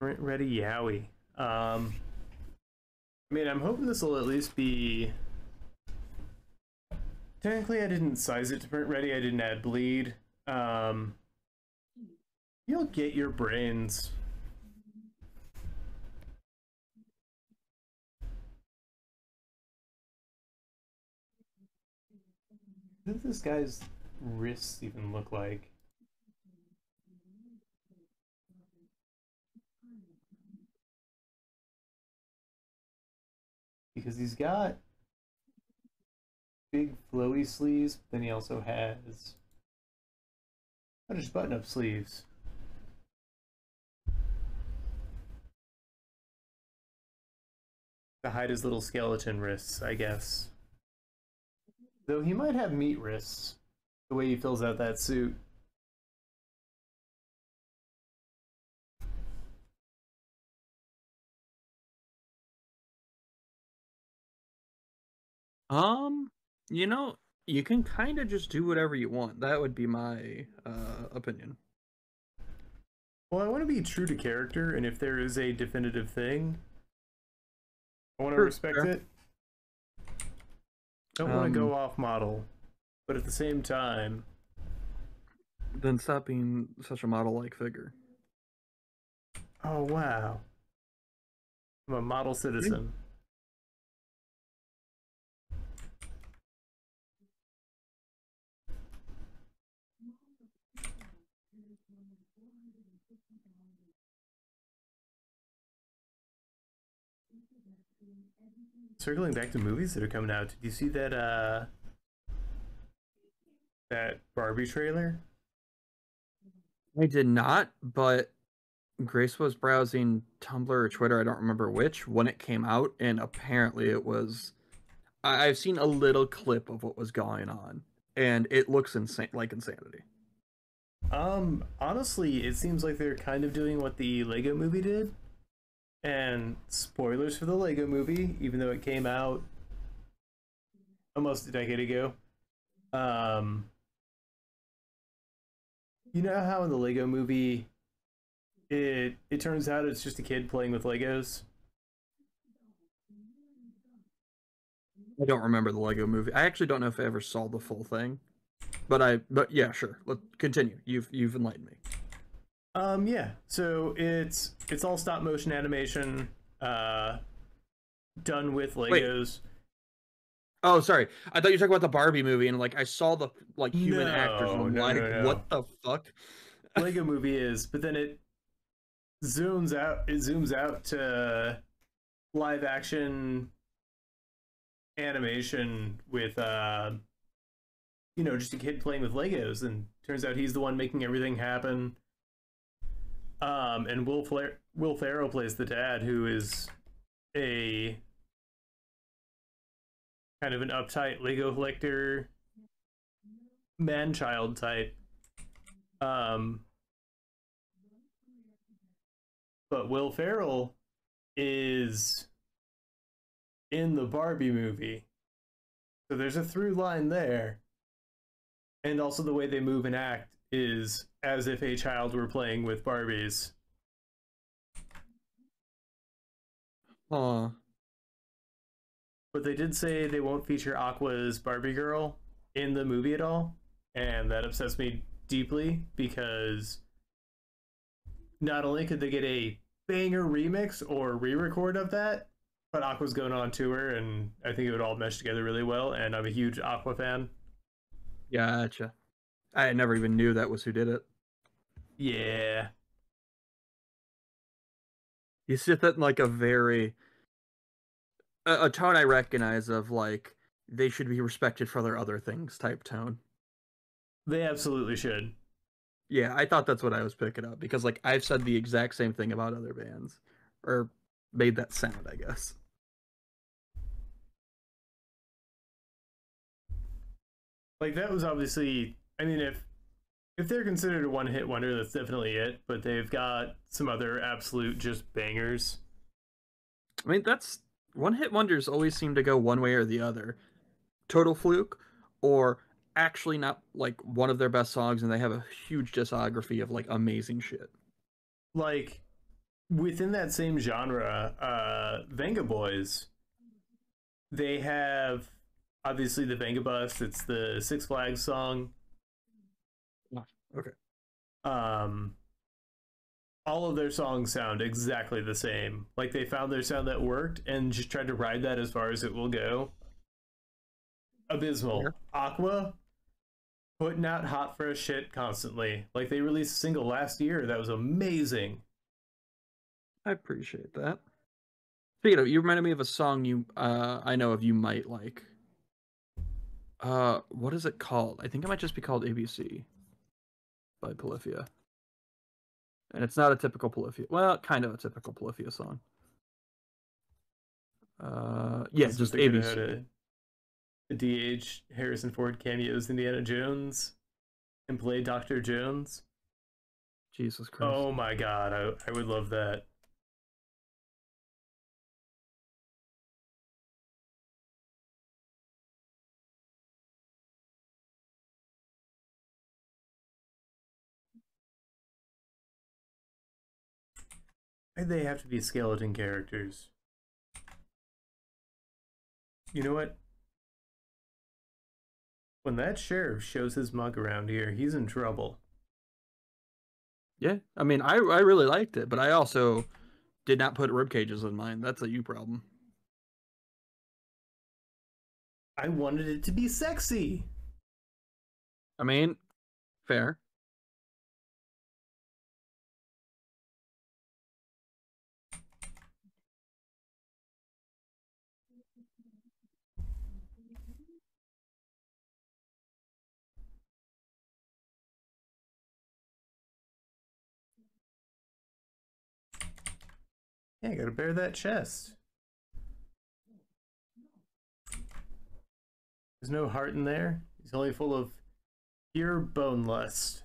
Ready, yowie. I mean, I'm hoping this will at least be... Technically, I didn't size it to print ready. I didn't add bleed. You'll get your brains. What does this guy's wrists even look like? Because he's got big flowy sleeves, but then he also has just button-up sleeves. To hide his little skeleton wrists, I guess. Though he might have meat wrists, the way he fills out that suit. You know, you can kind of just do whatever you want. That would be my opinion. Well, I want to be true to character, and if there is a definitive thing, I want to respect it. Don't want to go off model, but at the same time... Then stop being such a model-like figure. Oh, wow. I'm a model citizen. Circling back to movies that are coming out, did you see that that Barbie trailer? I did not, but Grace was browsing Tumblr or Twitter, I don't remember which, when it came out, and apparently it was... I've seen a little clip of what was going on, and it looks insane, like insanity. Honestly, it seems like they're kind of doing what the Lego movie did. And spoilers for the Lego movie, even though it came out almost a decade ago. You know how in the Lego movie it turns out it's just a kid playing with Legos? I don't remember the Lego movie. I actually don't know if I ever saw the full thing. But yeah, sure. Let's continue. You've enlightened me. Yeah. So it's all stop motion animation, uh, done with Wait. Legos. Oh, sorry. I thought you were talking about the Barbie movie, and like I saw the like human actors, and No, I'm no, like, no, no. what the fuck? Lego Movie is, but then it zooms out. It zooms out to live action animation with just a kid playing with Legos, and turns out he's the one making everything happen. And Will Ferrell plays the dad, who is a kind of an uptight Lego collector, man child type. Um, but Will Ferrell is in the Barbie movie, so there's a through line there, and also the way they move and act is as if a child were playing with Barbies. Huh. But they did say they won't feature Aqua's Barbie girl in the movie at all, and that upsets me deeply because not only could they get a banger remix or re-record of that, but Aqua's going on tour, and I think it would all mesh together really well. And I'm a huge Aqua fan. Gotcha. I never even knew that was who did it. Yeah, You sit that in like a very a tone I recognize of like they should be respected for their other things type tone. they absolutely should. Yeah, I thought that's what I was picking up because like I've said the exact same thing about other bands or made that sound, I guess. Like that was obviously. I mean, if they're considered a one-hit wonder, that's definitely it. But they've got some other absolute just bangers. I mean, that's one hit wonders always seem to go one way or the other. Total fluke or actually not like one of their best songs and they have a huge discography of like amazing shit. Like within that same genre, Venga Boys, they have obviously the Venga Bus. It's the Six Flags song. Okay. Um, all of their songs sound exactly the same. Like they found their sound that worked and just tried to ride that as far as it will go. Yeah. Abysmal. Aqua putting out hot fresh shit constantly. Like they released a single last year that was amazing. I appreciate that. Speaking of, you reminded me of a song you I know of you might like. What is it called? I think it might just be called ABC by Polyphia. And it's not a typical Polyphia. Well, kind of a typical Polyphia song. Yeah, Some just Dakota had ABC. a DH Harrison Ford cameos Indiana Jones and played Dr. Jones. Jesus Christ. Oh my god, I would love that. Why'd they have to be skeleton characters? You know what? When that sheriff shows his mug around here, he's in trouble. Yeah, I mean, I really liked it, but I also did not put rib cages in mine. That's a you problem. I wanted it to be sexy. I mean, fair. Yeah, gotta bare that chest. There's no heart in there. He's only full of pure bone lust.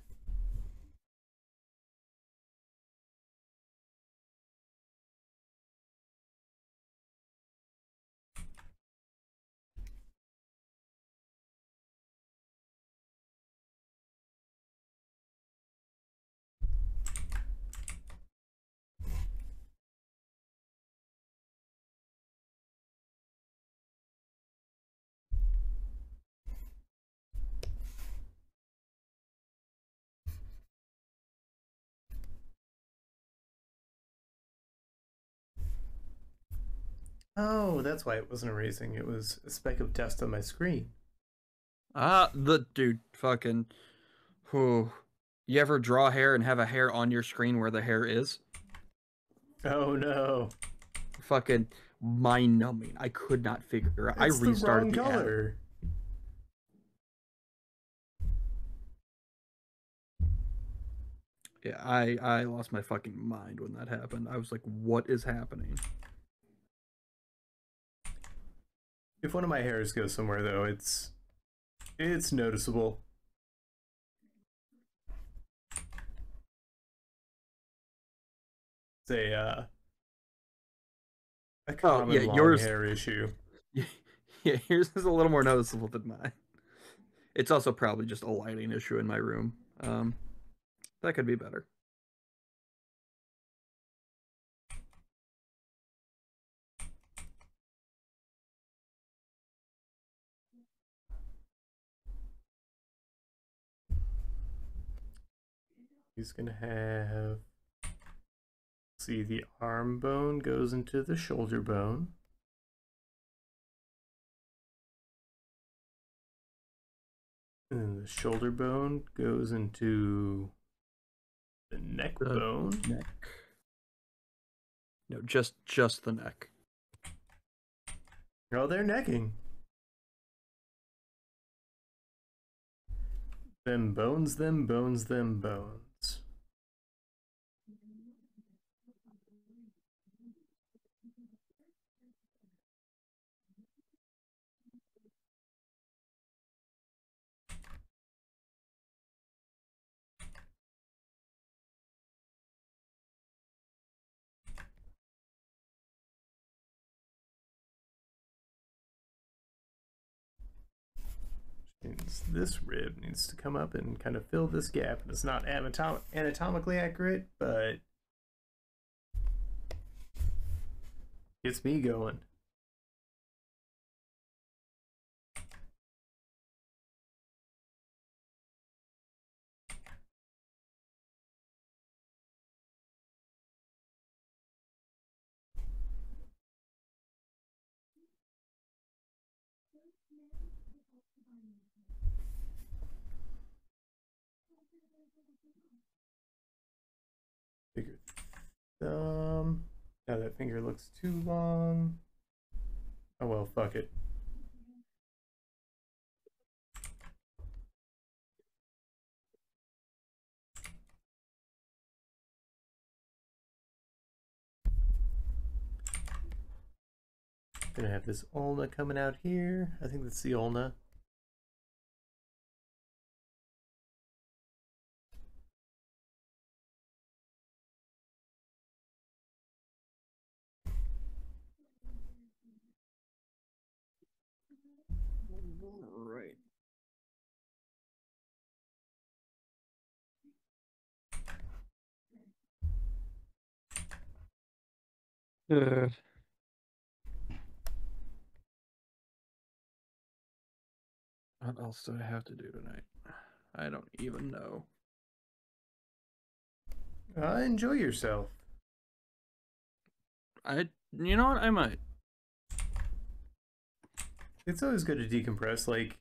Oh, that's why it wasn't erasing. It was a speck of dust on my screen. The dude fucking who you ever draw hair and have a hair on your screen where the hair is? Oh no. Fucking mind numbing. I could not figure out. I It's the restarted wrong the app. color. Yeah, I lost my fucking mind when that happened. I was like, what is happening? If one of my hairs goes somewhere though, it's noticeable. It's a Oh yeah, common long yours. hair issue. Yeah, yours is a little more noticeable than mine. It's also probably just a lighting issue in my room. That could be better. He's gonna have, see, the arm bone goes into the shoulder bone. And the shoulder bone goes into the neck The bone. neck. No, just the neck. Oh, they're necking. Them bones, them bones, them bones. This rib needs to come up and kind of fill this gap. And it's not anatomically accurate, but gets me going. Bigger thumb. Now that finger looks too long. Oh well, fuck it. Gonna have this ulna coming out here. I think that's the ulna. Right. Uh, what else do I have to do tonight? I don't even know. Enjoy yourself. You know what? I might. It's always good to decompress. Like,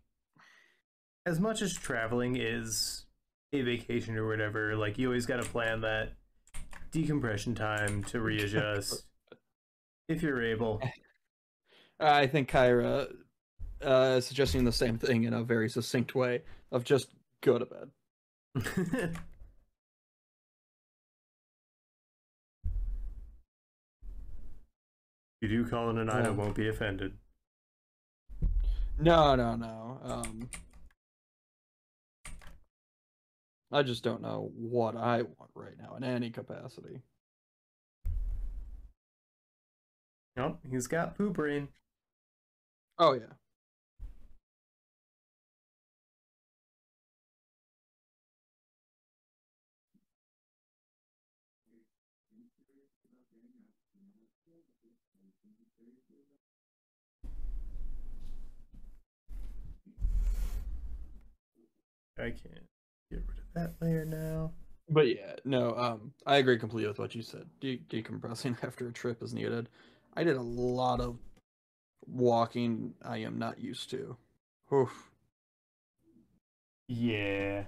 as much as traveling is a vacation or whatever, like, you always got to plan that decompression time to readjust if you're able. I think Kyra suggesting the same thing in a very succinct way of just go to bed. You do call it a night, I won't be offended. No. I just don't know what I want right now in any capacity. Oh, he's got poop brain. Oh yeah. I can't get rid of that layer now. But yeah, no, I agree completely with what you said. Decompressing after a trip is needed. I did a lot of walking I am not used to. Oof. Yeah.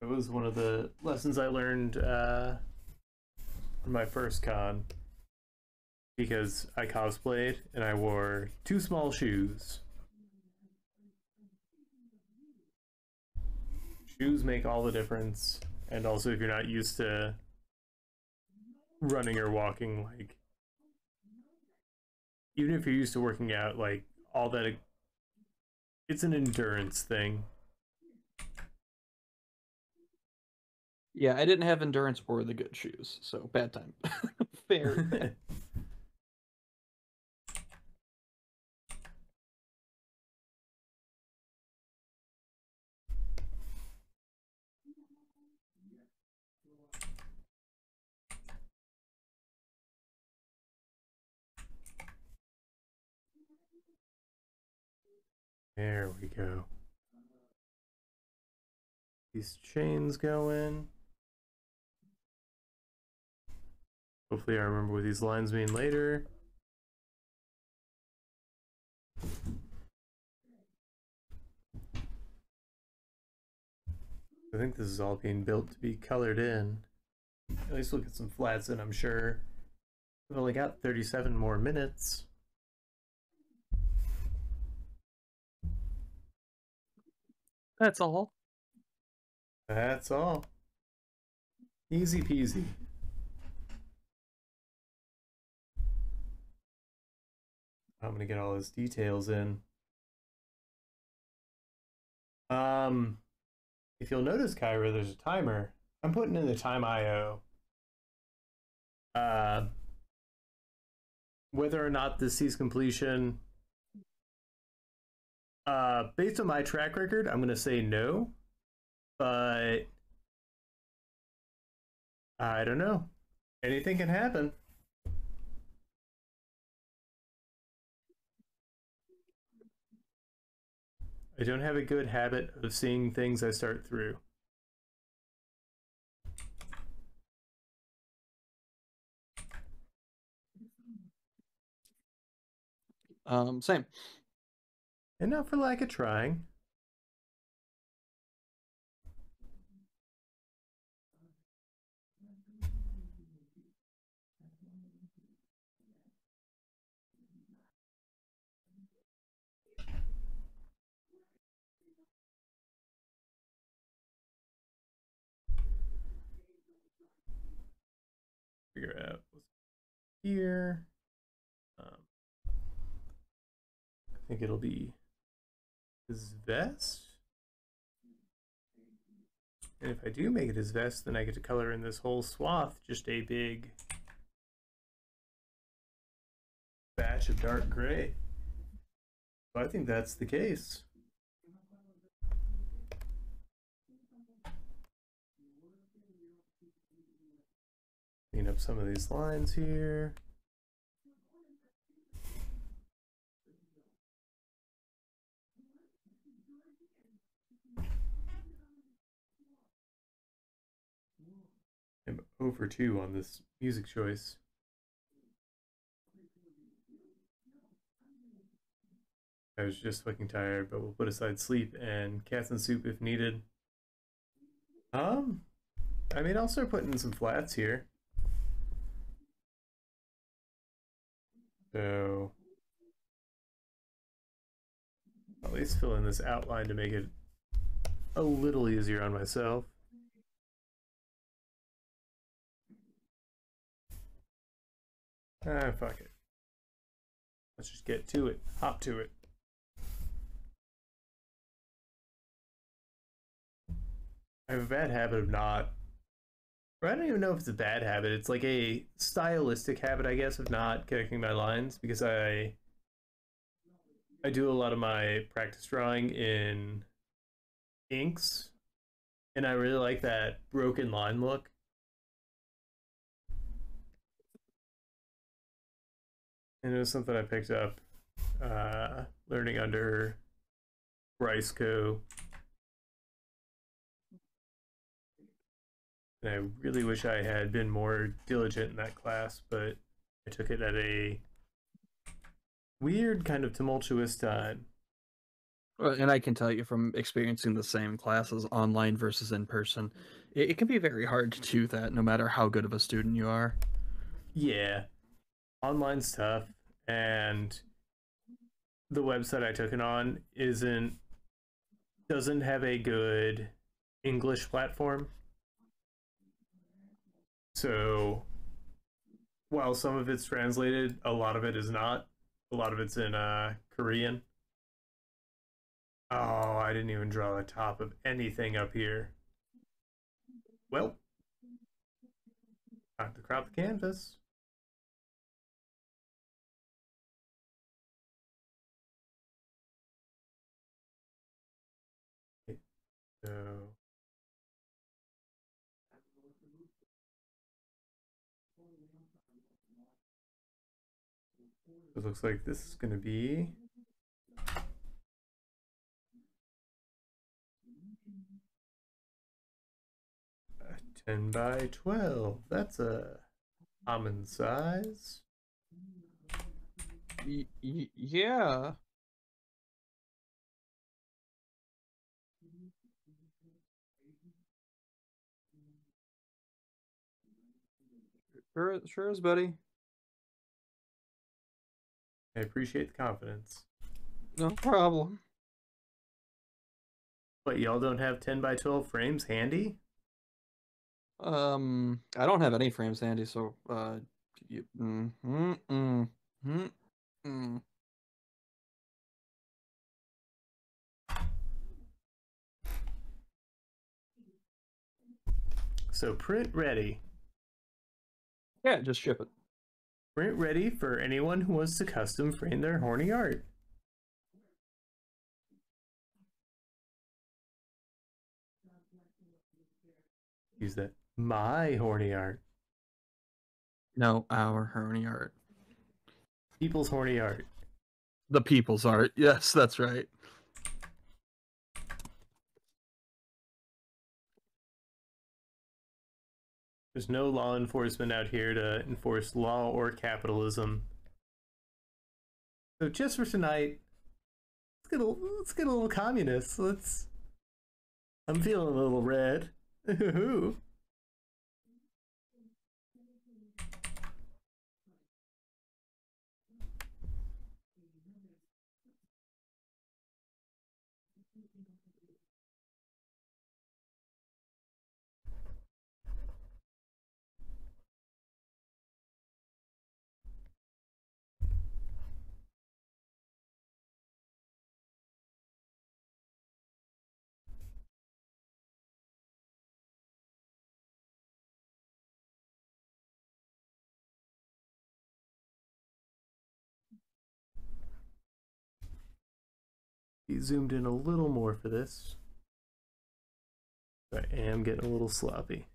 It was one of the lessons I learned on my first con, because I cosplayed and I wore too small shoes. Shoes make all the difference, and also if you're not used to running or walking, like even if you're used to working out, like all that, it's an endurance thing. Yeah, I didn't have endurance or the good shoes, so bad time. Fair. There we go. These chains go in. Hopefully I remember what these lines mean later. I think this is all being built to be colored in. At least we'll get some flats in, I'm sure. We've only got 37 more minutes. That's all. That's all. Easy peasy. I'm gonna get all those details in. If you'll notice, Kyra, there's a timer. I'm putting in the time IO. Whether or not this sees completion, based on my track record, I'm gonna say no, but I don't know. Anything can happen. I don't have a good habit of seeing things I start through. Same. And not for lack of trying. Figure out what's here. I think it'll be his vest. And if I do make it his vest, then I get to color in this whole swath just a big batch of dark gray. So I think that's the case. Clean up some of these lines here. I'm over 2 on this music choice. I was just fucking tired, but we'll put aside sleep and cats and soup if needed. I mean, I'll start putting in some flats here. So at least fill in this outline to make it a little easier on myself. Ah, fuck it. Let's just get to it. Hop to it. I have a bad habit of not, or I don't even know if it's a bad habit. It's like a stylistic habit, I guess, of not connecting my lines, because I do a lot of my practice drawing in inks, and I really like that broken line look. And it was something I picked up learning under Bryce Co. And I really wish I had been more diligent in that class, but I took it at a weird, kind of tumultuous time. And I can tell you from experiencing the same classes online versus in person, it can be very hard to do that no matter how good of a student you are. Yeah, online's tough, and the website I took it on doesn't have a good English platform. So while some of it's translated, a lot of it is not. A lot of it's in Korean. Oh, I didn't even draw the top of anything up here. Well, time to crop the canvas. So it looks like this is going to be 10 by 12. That's a common size. Yeah. Sure is, buddy. I appreciate the confidence. No problem. But y'all don't have 10 by 12 frames handy? I don't have any frames handy, so you, So print ready. Yeah, just ship it. Print ready for anyone who wants to custom frame their horny art. Use that. My horny art. No, our horny art. People's horny art. The people's art. Yes, that's right. There's no law enforcement out here to enforce law or capitalism. So just for tonight, let's get a little communist. I'm feeling a little red. Be zoomed in a little more for this. I am getting a little sloppy.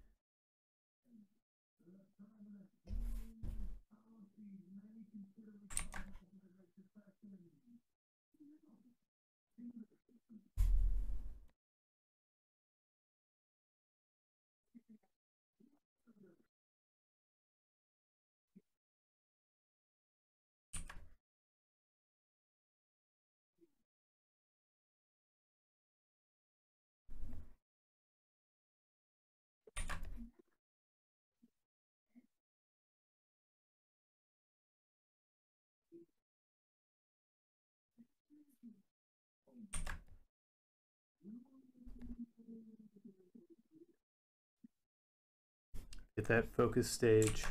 Get that focus stage.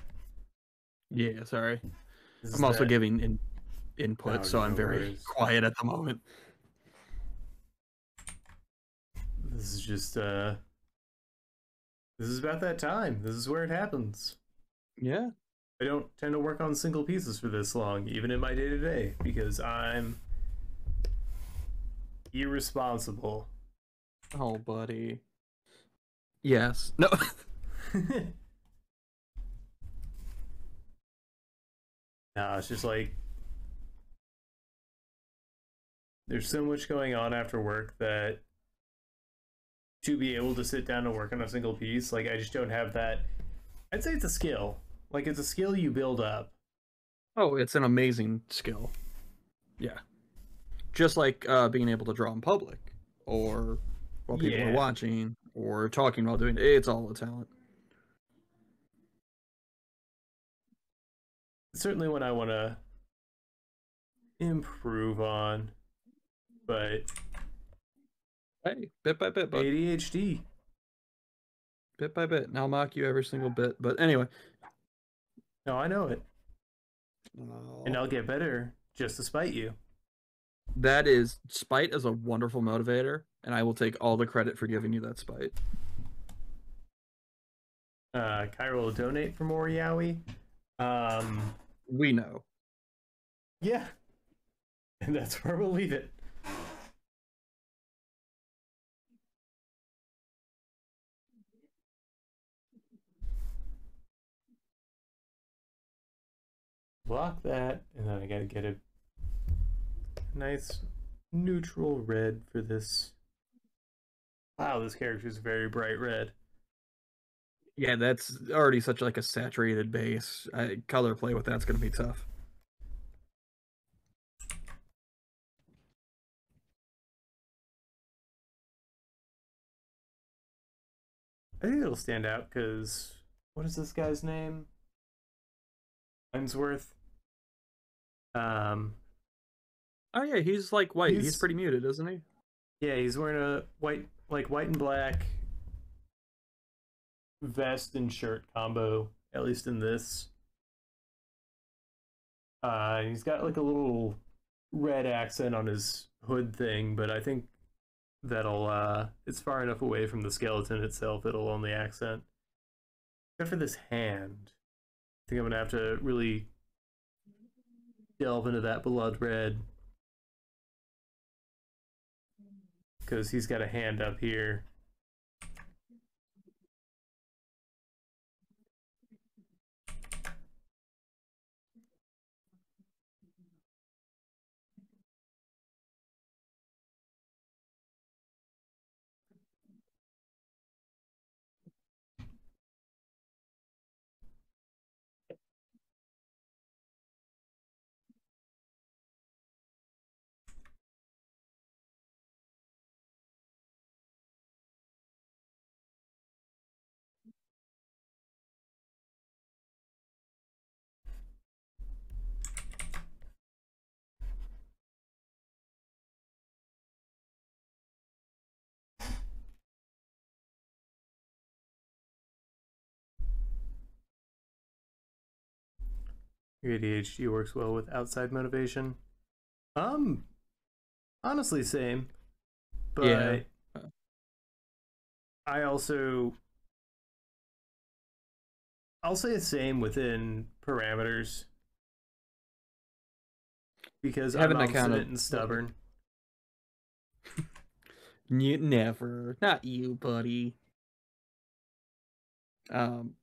Yeah, sorry. This I'm also giving input, so I'm very quiet at the moment. This is just this is about that time. This is where it happens. Yeah. I don't tend to work on single pieces for this long, even in my day-to-day, because I'm irresponsible. Oh, buddy. Yes. No. No, it's just like there's so much going on after work that to be able to sit down and work on a single piece, like I just don't have that. I'd say it's a skill. Like it's a skill you build up, Oh, it's an amazing skill. Yeah. Just like being able to draw in public, or while people are Yeah, watching, or talking while doing it. It's all a talent. certainly one I want to improve on, but Hey, bit by bit, bud. ADHD. Bit by bit. And I'll mock you every single bit. But anyway. No, I know it, and Oh. I'll get better just to spite you. That is, spite is a wonderful motivator, and I will take all the credit for giving you that spite. Kyra will donate for more yaoi. We know. Yeah, and that's where we'll leave it. Block that, and then I gotta get a nice neutral red for this. Wow, this character is very bright red. Yeah, that's already such like a saturated base. Color play with that's going to be tough. I think it'll stand out because what is this guy's name? Hemsworth. Oh yeah, he's like white. He's He's pretty muted, isn't he? yeah, he's wearing a white, like white and black vest and shirt combo. At least in this, he's got like a little red accent on his hood thing, but I think that'll it's far enough away from the skeleton itself, it'll only accent. Except for this hand. I think I'm gonna have to really delve into that blood red. Because he's got a hand up here. Your ADHD works well with outside motivation. Um, honestly, same. But Yeah. I also, I'll say the same within parameters because I'm Having that kind obstinate of and stubborn. never, not you, buddy. Um,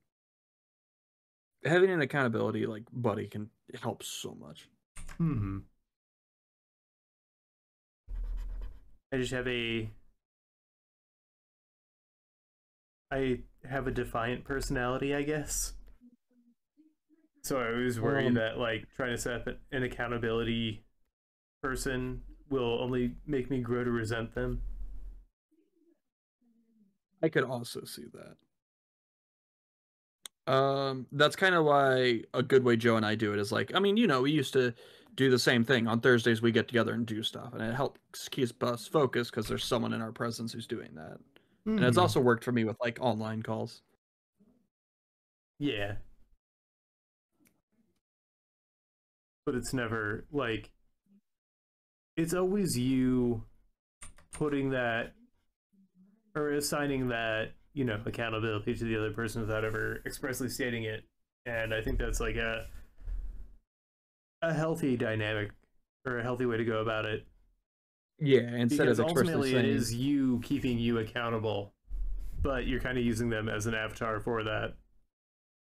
Having an accountability like buddy can help so much. Hmm. I just have a I have a defiant personality, I guess. So I always worry that like trying to set up an accountability person will only make me grow to resent them. I could also see that. That's kind of why a good way Joe and I do it is like, I mean, we used to do the same thing. On Thursdays, we get together and do stuff, and it helps keep us focused because there's someone in our presence who's doing that. And it's Hmm. also worked for me with like online calls. Yeah. But it's never like it's always you putting that or assigning that, accountability to the other person without ever expressly stating it. And I think that's like a healthy dynamic or a healthy way to go about it. Yeah, instead Because of expressly ultimately it saying, is you keeping you accountable, but you're kind of using them as an avatar for that.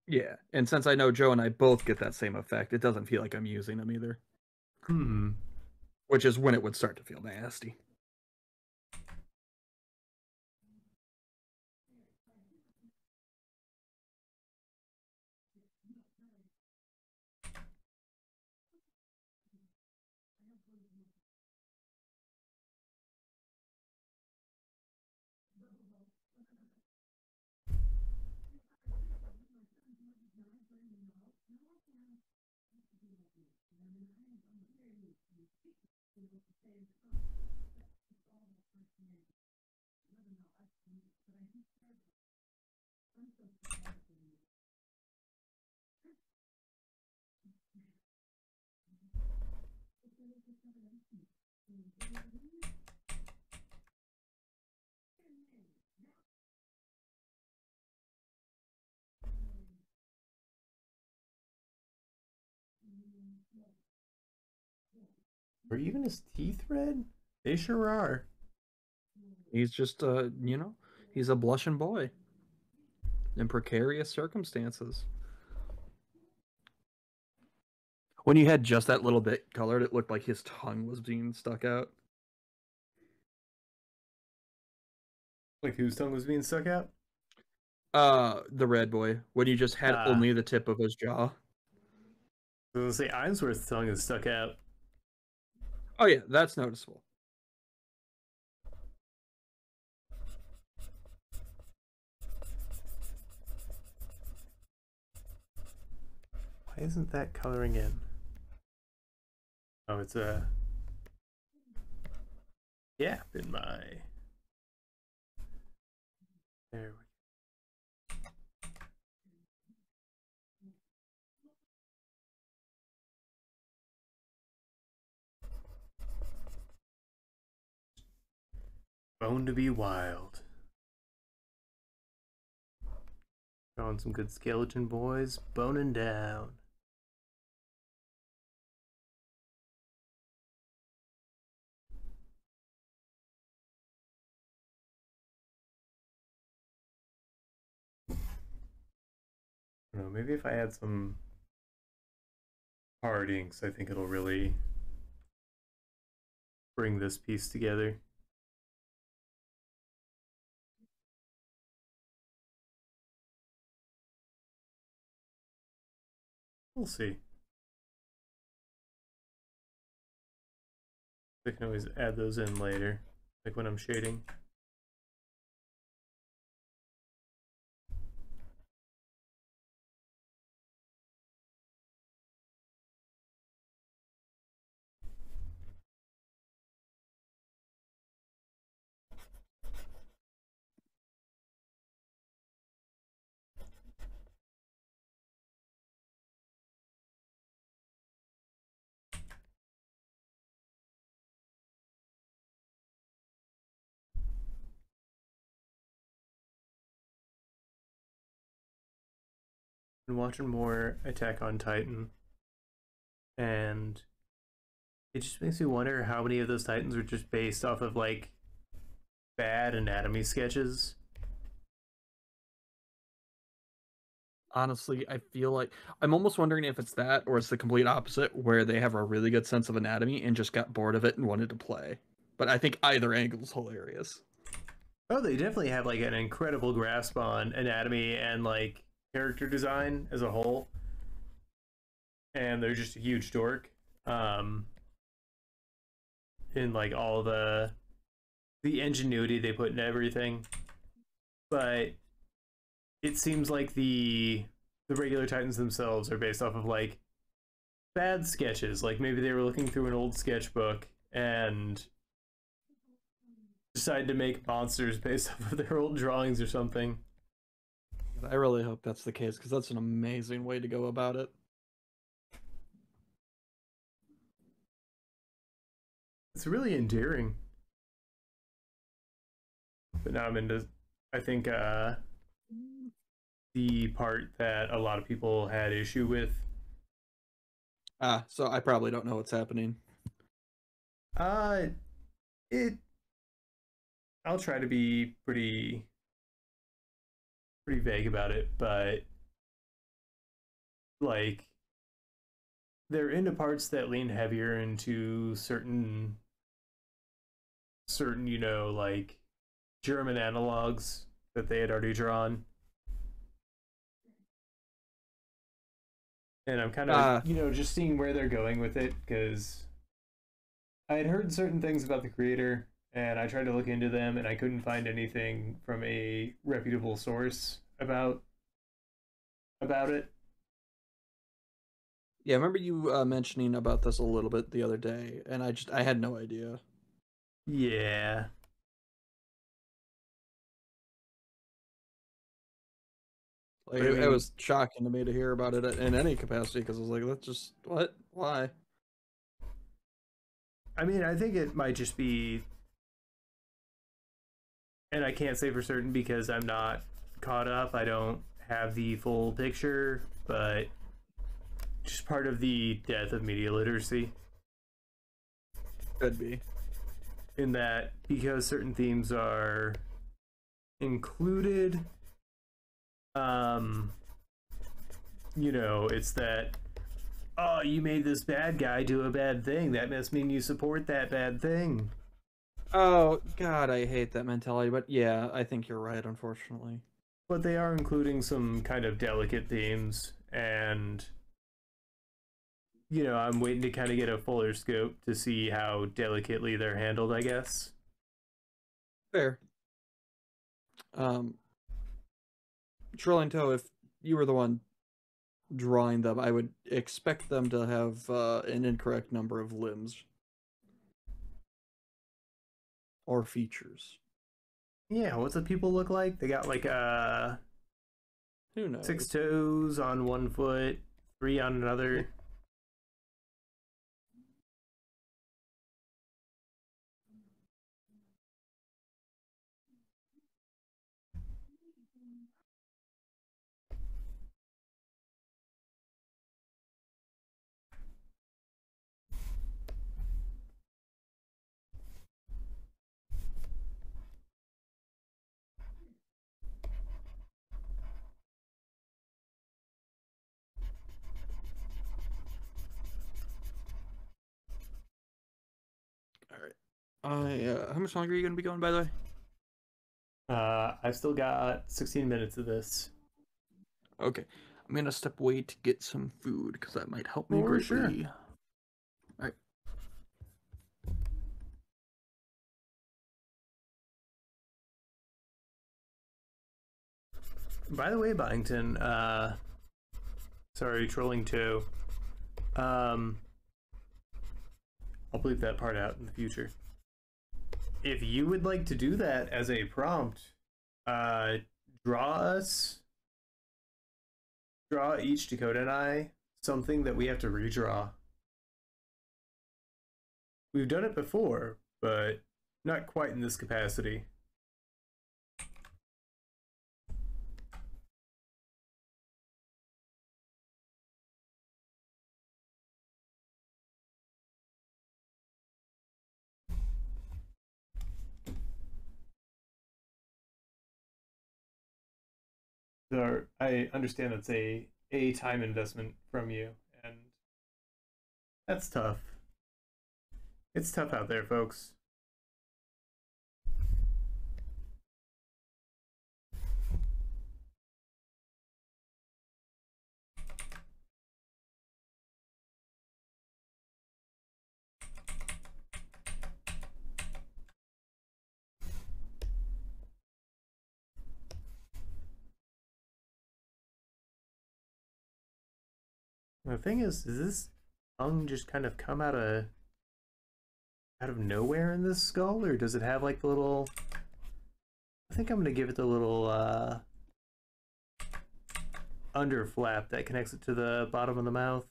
yeah. And since I know Joe and I both get that same effect, it doesn't feel like I'm using them either, Hmm. which is when it would start to feel nasty. Are even his teeth red? They sure are. He's just, he's a blushing boy in precarious circumstances. When you had just that little bit colored, it looked like his tongue was being stuck out. Like whose tongue was being stuck out? The red boy. When you just had only the tip of his jaw. I was gonna say Ainsworth's tongue is stuck out. Oh yeah, that's noticeable. Why isn't that coloring in? Oh, it's a gap in my. There we go. Bone to be wild. Drawing some good skeleton boys, boning down. I don't know, maybe if I add some hard inks, I think it'll really bring this piece together. We'll see. I can always add those in later, like when I'm shading. Been watching more Attack on Titan, and it just makes me wonder how many of those Titans were just based off of like bad anatomy sketches. Honestly, I feel like I'm almost wondering if it's that or it's the complete opposite, where they have a really good sense of anatomy and just got bored of it and wanted to play. But I think either angle is hilarious. Oh, they definitely have like an incredible grasp on anatomy and like character design as a whole, and they're just a huge dork. In like all the ingenuity they put in everything, but it seems like the regular Titans themselves are based off of like bad sketches. Like maybe they were looking through an old sketchbook and decided to make monsters based off of their old drawings or something. I really hope that's the case, because that's an amazing way to go about it. It's really endearing. But now I'm into, I think, the part that a lot of people had issue with. So I probably don't know what's happening. I'll try to be pretty vague about it, but like they're into parts that lean heavier into certain like German analogs that they had already drawn. And I'm kind of, just seeing where they're going with it, because I had heard certain things about the creator, and I tried to look into them, and I couldn't find anything from a reputable source about it. Yeah, I remember you mentioning about this a little bit the other day, and I had no idea. Yeah. Like But I it mean, was shocking to me to hear about it in any capacity because I was like, that's just what? Why? I think it might just be, and I can't say for certain because I'm not caught up. I don't have the full picture, but just part of the death of media literacy. Could be. In that, because certain themes are included, um, it's that, oh, you made this bad guy do a bad thing. That must mean you support that bad thing. Oh God, I hate that mentality. But yeah, I think you're right. Unfortunately. But they are including some kind of delicate themes, and I'm waiting to kind of get a fuller scope to see how delicately they're handled, I guess. Fair. Um, Trilling Toe, if you were the one drawing them, I would expect them to have an incorrect number of limbs or features. Yeah, what's the people look like? They got like Who 6 knows? toes on one foot, 3 on another. All right. How much longer are you gonna be going, by the way? I've still got 16 minutes of this. Okay. I'm gonna step away to get some food because that might help me For sure. greatly. All right. By the way, Byington, sorry, trolling too. Um, I'll bleep that part out in the future. If you would like to do that as a prompt, uh, draw each Dakota and I something that we have to redraw. We've done it before, but not quite in this capacity. So I understand that's a time investment from you, and that's tough. It's tough out there, folks. The thing is, does this tongue just kind of come out of nowhere in this skull, or does it have like the little? I think I'm gonna give it the little under flap that connects it to the bottom of the mouth.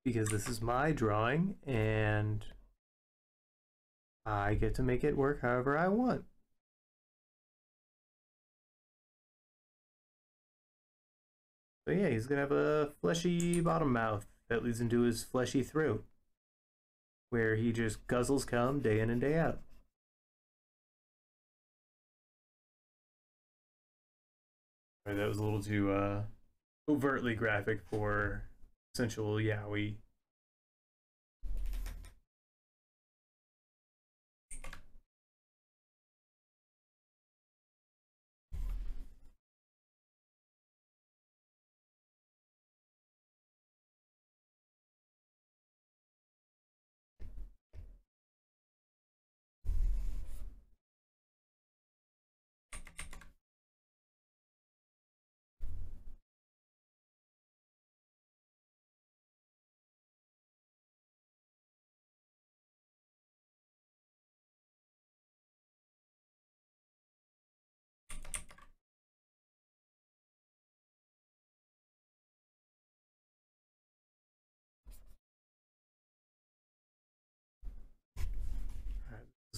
Because this is my drawing, and I get to make it work however I want. So yeah, he's gonna have a fleshy bottom mouth that leads into his fleshy throat, where he just guzzles cum day in and day out. Right, that was a little too overtly graphic for sensual yaoi.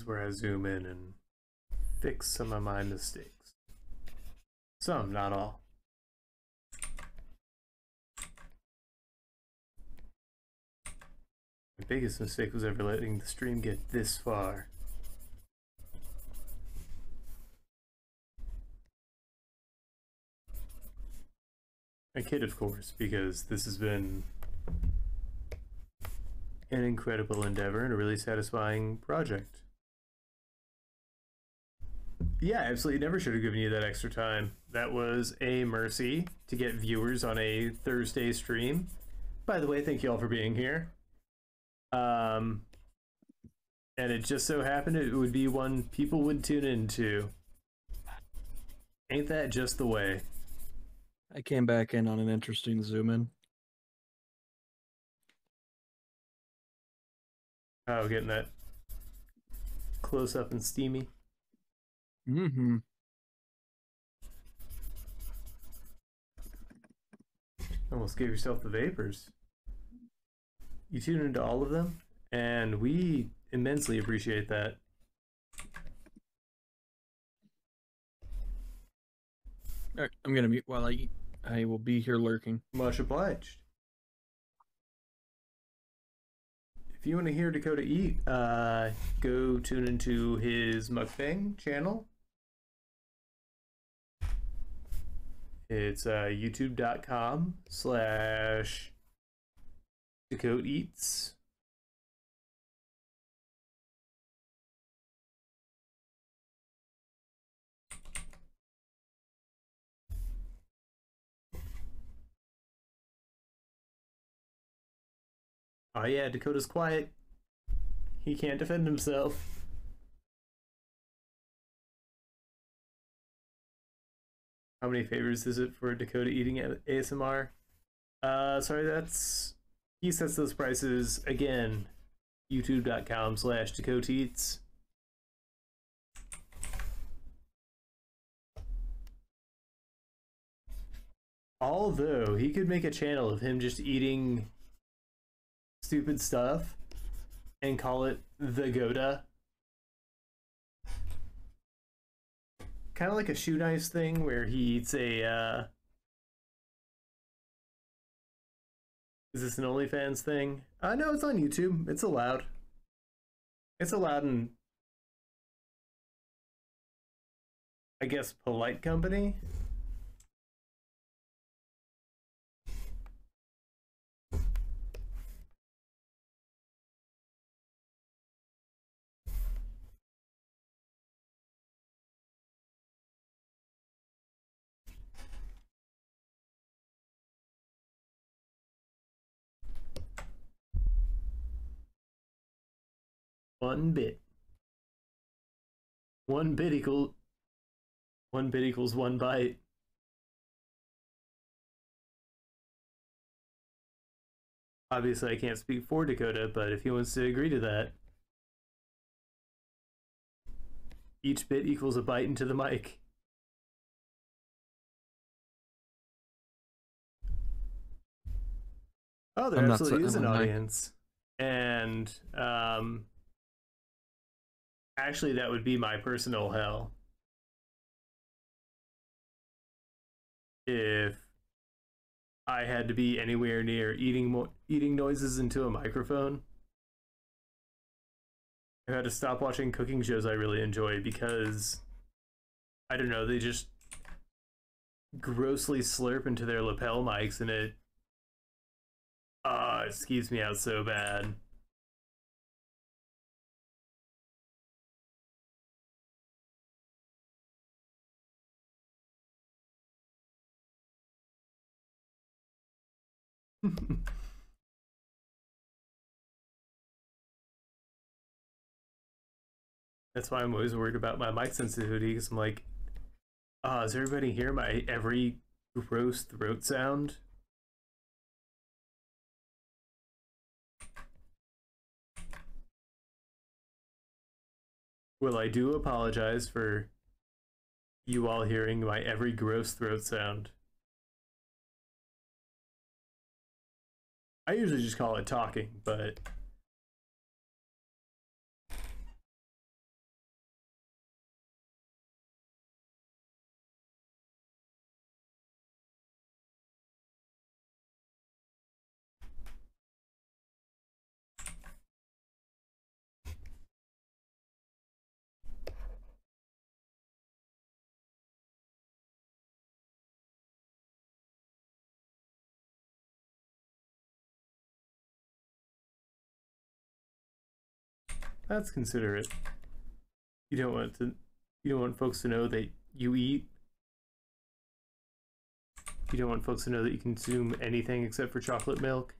is where I zoom in and fix some of my mistakes. Some, not all. My biggest mistake was ever letting the stream get this far. I kid, of course, because this has been an incredible endeavor and a really satisfying project. Yeah, absolutely never should have given you that extra time. That was a mercy to get viewers on a Thursday stream. By the way, thank you all for being here. And it just so happened it would be one people would tune into. Ain't that just the way? I came back in on an interesting zoom in. Oh, getting that close up and steamy. Mm-hmm. Almost gave yourself the vapors. You tune into all of them, and we immensely appreciate that. All right, I'm gonna mute while I eat. I will be here lurking. Much obliged. If you want to hear Dakota eat, go tune into his mukbang channel. It's youtube.com/Dakota Eats. Oh yeah, Dakota's quiet. He can't defend himself. How many favors is it for Dakota eating ASMR? Sorry, that's... He sets those prices, again, youtube.com/Dakota Eats. Although, he could make a channel of him just eating stupid stuff and call it the Goda. Kind of like a Shoe Nice thing where he eats a is this an OnlyFans thing? No, it's on YouTube. It's allowed. It's allowed in, I guess, polite company. One bit. One bit equals one bite. Obviously, I can't speak for Dakota, but if he wants to agree to that, each bit equals a bite into the mic. Oh, there absolutely is an audience. And actually, that would be my personal hell. If I had to be anywhere near eating noises into a microphone. I had to stop watching cooking shows I really enjoy because, I don't know, they just grossly slurp into their lapel mics and it skeeves me out so bad. That's why I'm always worried about my mic sensitivity, because I'm like, does everybody hear my every gross throat sound? Well, I do apologize for you all hearing my every gross throat sound. I usually just call it talking, but That's considerate. You don't want to. You don't want folks to know that you eat. You don't want folks to know that you consume anything except for chocolate milk.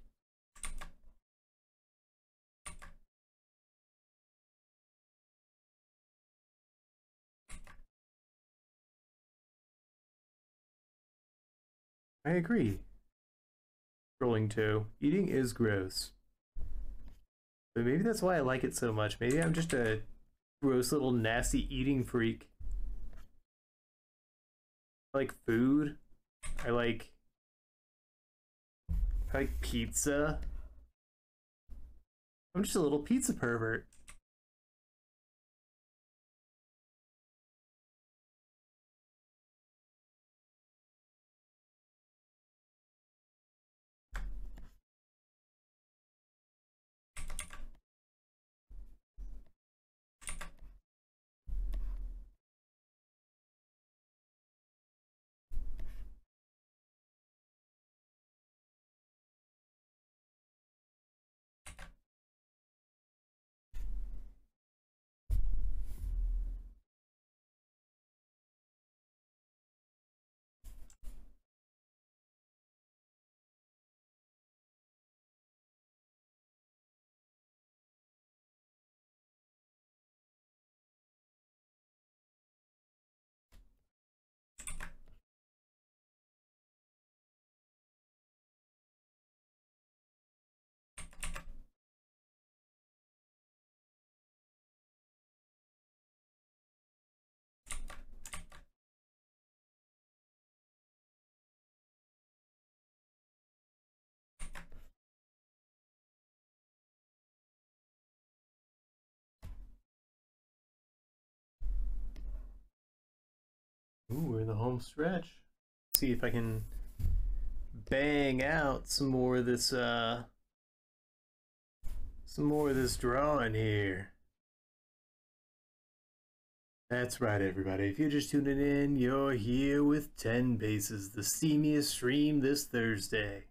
I agree. Rolling toe. Eating is gross. But maybe that's why I like it so much. Maybe I'm just a gross little nasty eating freak. I like food. I like pizza. I'm just a little pizza pervert. Ooh, we're in the home stretch. See if I can bang out some more of this drawing here. That's right, everybody. If you're just tuning in, you're here with 10 Bases, the steamiest stream this Thursday.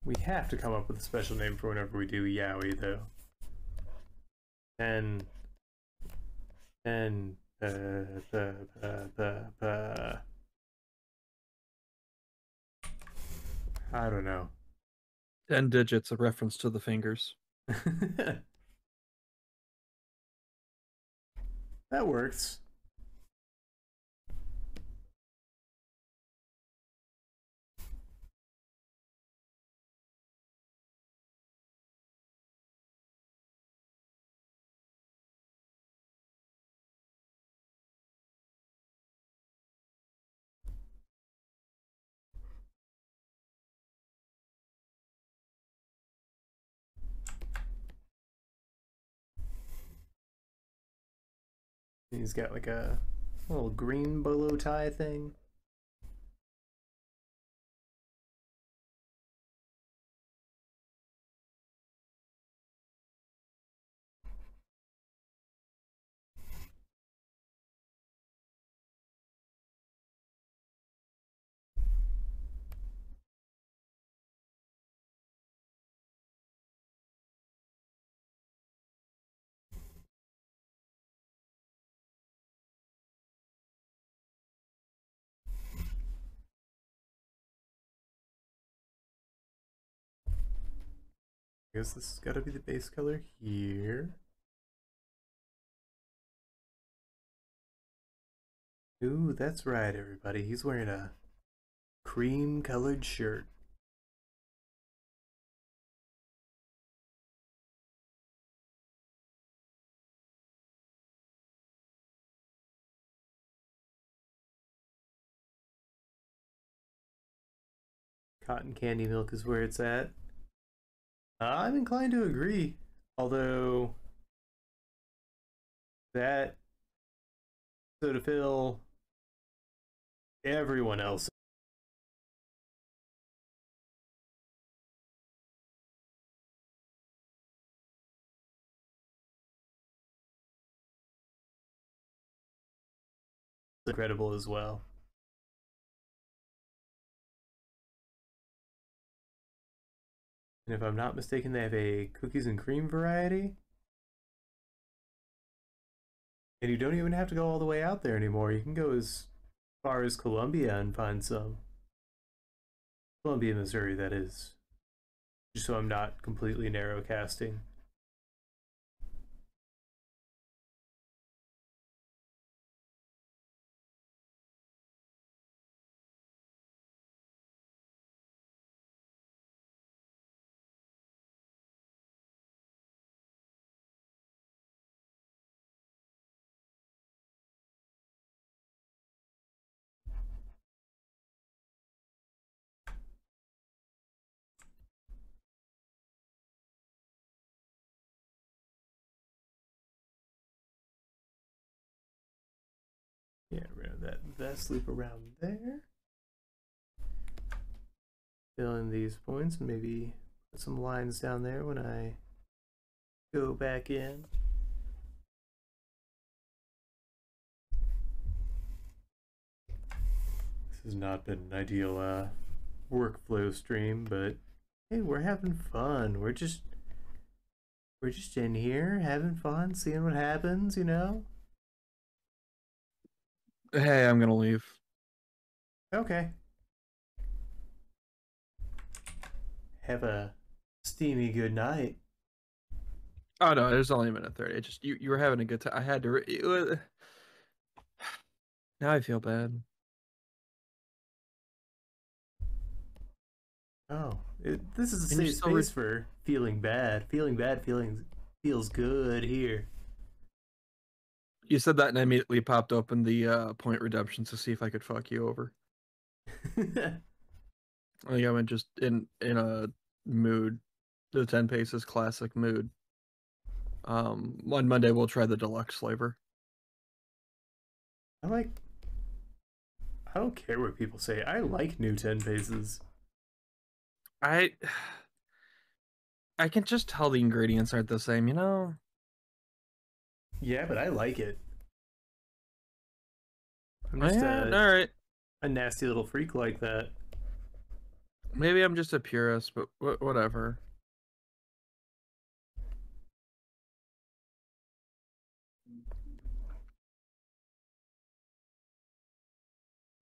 We have to come up with a special name for whenever we do Yowie, though. And I don't know. 10 digits, a reference to the fingers. That works. He's got like a little green bolo tie thing. I guess this has got to be the base color here. Ooh, that's right, everybody. He's wearing a cream-colored shirt. Cotton candy milk is where it's at. I'm inclined to agree, although that soda fill everyone else incredible as well. And if I'm not mistaken, they have a cookies and cream variety. And you don't even have to go all the way out there anymore. You can go as far as Columbia and find some. Columbia, Missouri, that is. Just so I'm not completely narrow casting. Yeah, around that loop around there. Fill in these points and maybe put some lines down there when I go back in. This has not been an ideal workflow stream, but hey, we're having fun. We're just in here having fun, seeing what happens, you know? Hey, I'm gonna leave. Okay. Have a steamy good night. Oh no, it was only a minute 30. It just you were having a good time. I had to. Now I feel bad. Oh, this is a And you're safe still space for feeling bad. Feeling bad feels good here. You said that and I immediately popped open the point redemptions to see if I could fuck you over. I think I went just in a mood, the 10 paces classic mood. One Monday we'll try the deluxe flavor. I don't care what people say. I like new 10 paces. I can just tell the ingredients aren't the same, you know? Yeah, but I like it. I'm just all right. a nasty little freak like that. Maybe I'm just a purist, but whatever.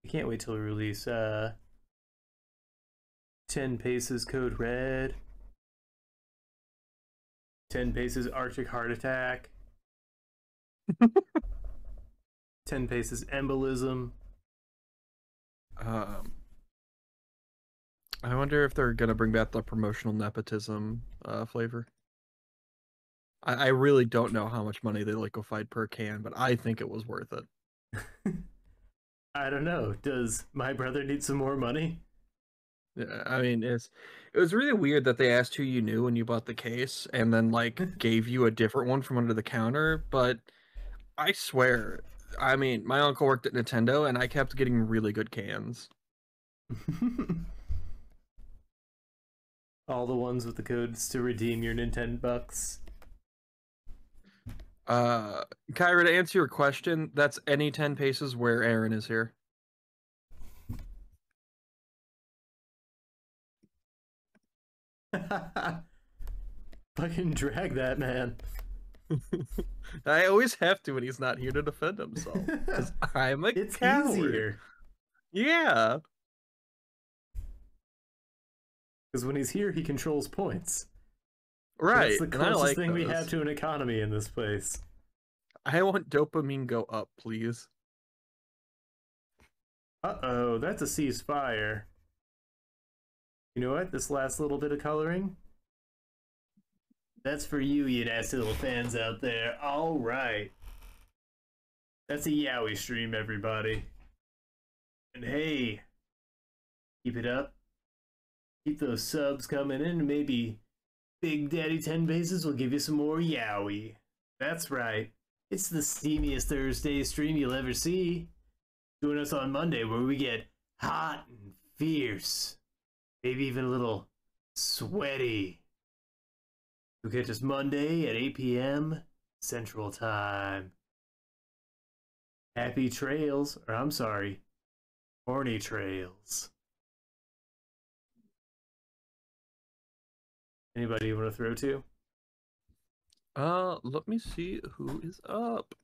I can't wait till we release 10 paces code red. 10 paces Arctic heart attack. 10 paces embolism. I wonder if they're gonna bring back the promotional nepotism flavor. I really don't know how much money they liquefied per can, but I think it was worth it. I don't know. Does my brother need some more money? Yeah, I mean, it was really weird that they asked who you knew when you bought the case, and then like gave you a different one from under the counter. But I swear, I mean, my uncle worked at Nintendo, and I kept getting really good cans. All the ones with the codes to redeem your Nintendo bucks. Kyra, to answer your question, that's any 10 paces where Aaron is here. Fucking drag that man. I always have to when he's not here to defend himself. Because I'm a coward. Easier. Yeah. Because when he's here, he controls points. Right. That's the closest thing we have to an economy in this place. I want dopamine go up, please. Uh-oh, that's a ceasefire. You know what? This last little bit of coloring? That's for you, you nasty little fans out there. All right. That's a Yowie stream, everybody. And hey, keep it up. Keep those subs coming in, and maybe Big Daddy 10 Bases will give you some more Yowie. That's right. It's the steamiest Thursday stream you'll ever see. Join us on Monday where we get hot and fierce. Maybe even a little sweaty. You'll catch us Monday at 8 p.m. Central Time. Happy trails, or I'm sorry, horny trails. Anybody you want to throw to? Let me see who is up.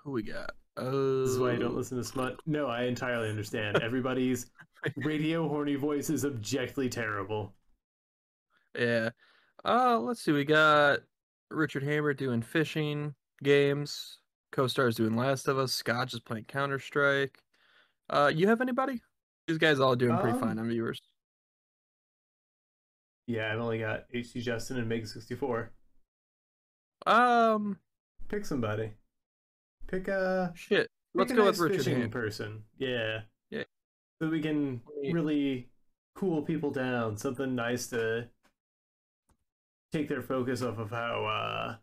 Who we got? This is why I don't listen to smut. No, I entirely understand. Everybody's radio horny voice is objectively terrible. Yeah. Let's see. We got Richard Hammer doing fishing games. Co-stars doing Last of Us. Scotch is playing Counter-Strike. You have anybody? These guys all doing pretty fine on viewers. Yeah, I've only got HC Justin and Meg64. Pick somebody. Pick a shit. Let's pick a go nice with Richard fishing Hammer. person. Yeah. Yeah. So we can really cool people down. Something nice to take their focus off of how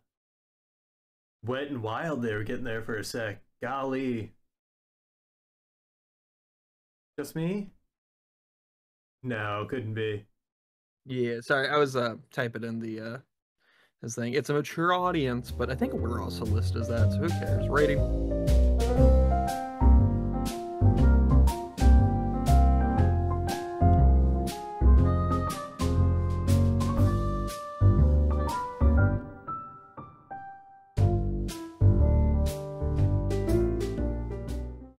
wet and wild they were getting there for a sec. Golly. Just me? No, couldn't be. Yeah, sorry, I was typing in the this thing. It's a mature audience, but I think we're also listed as that, so who cares? Rating.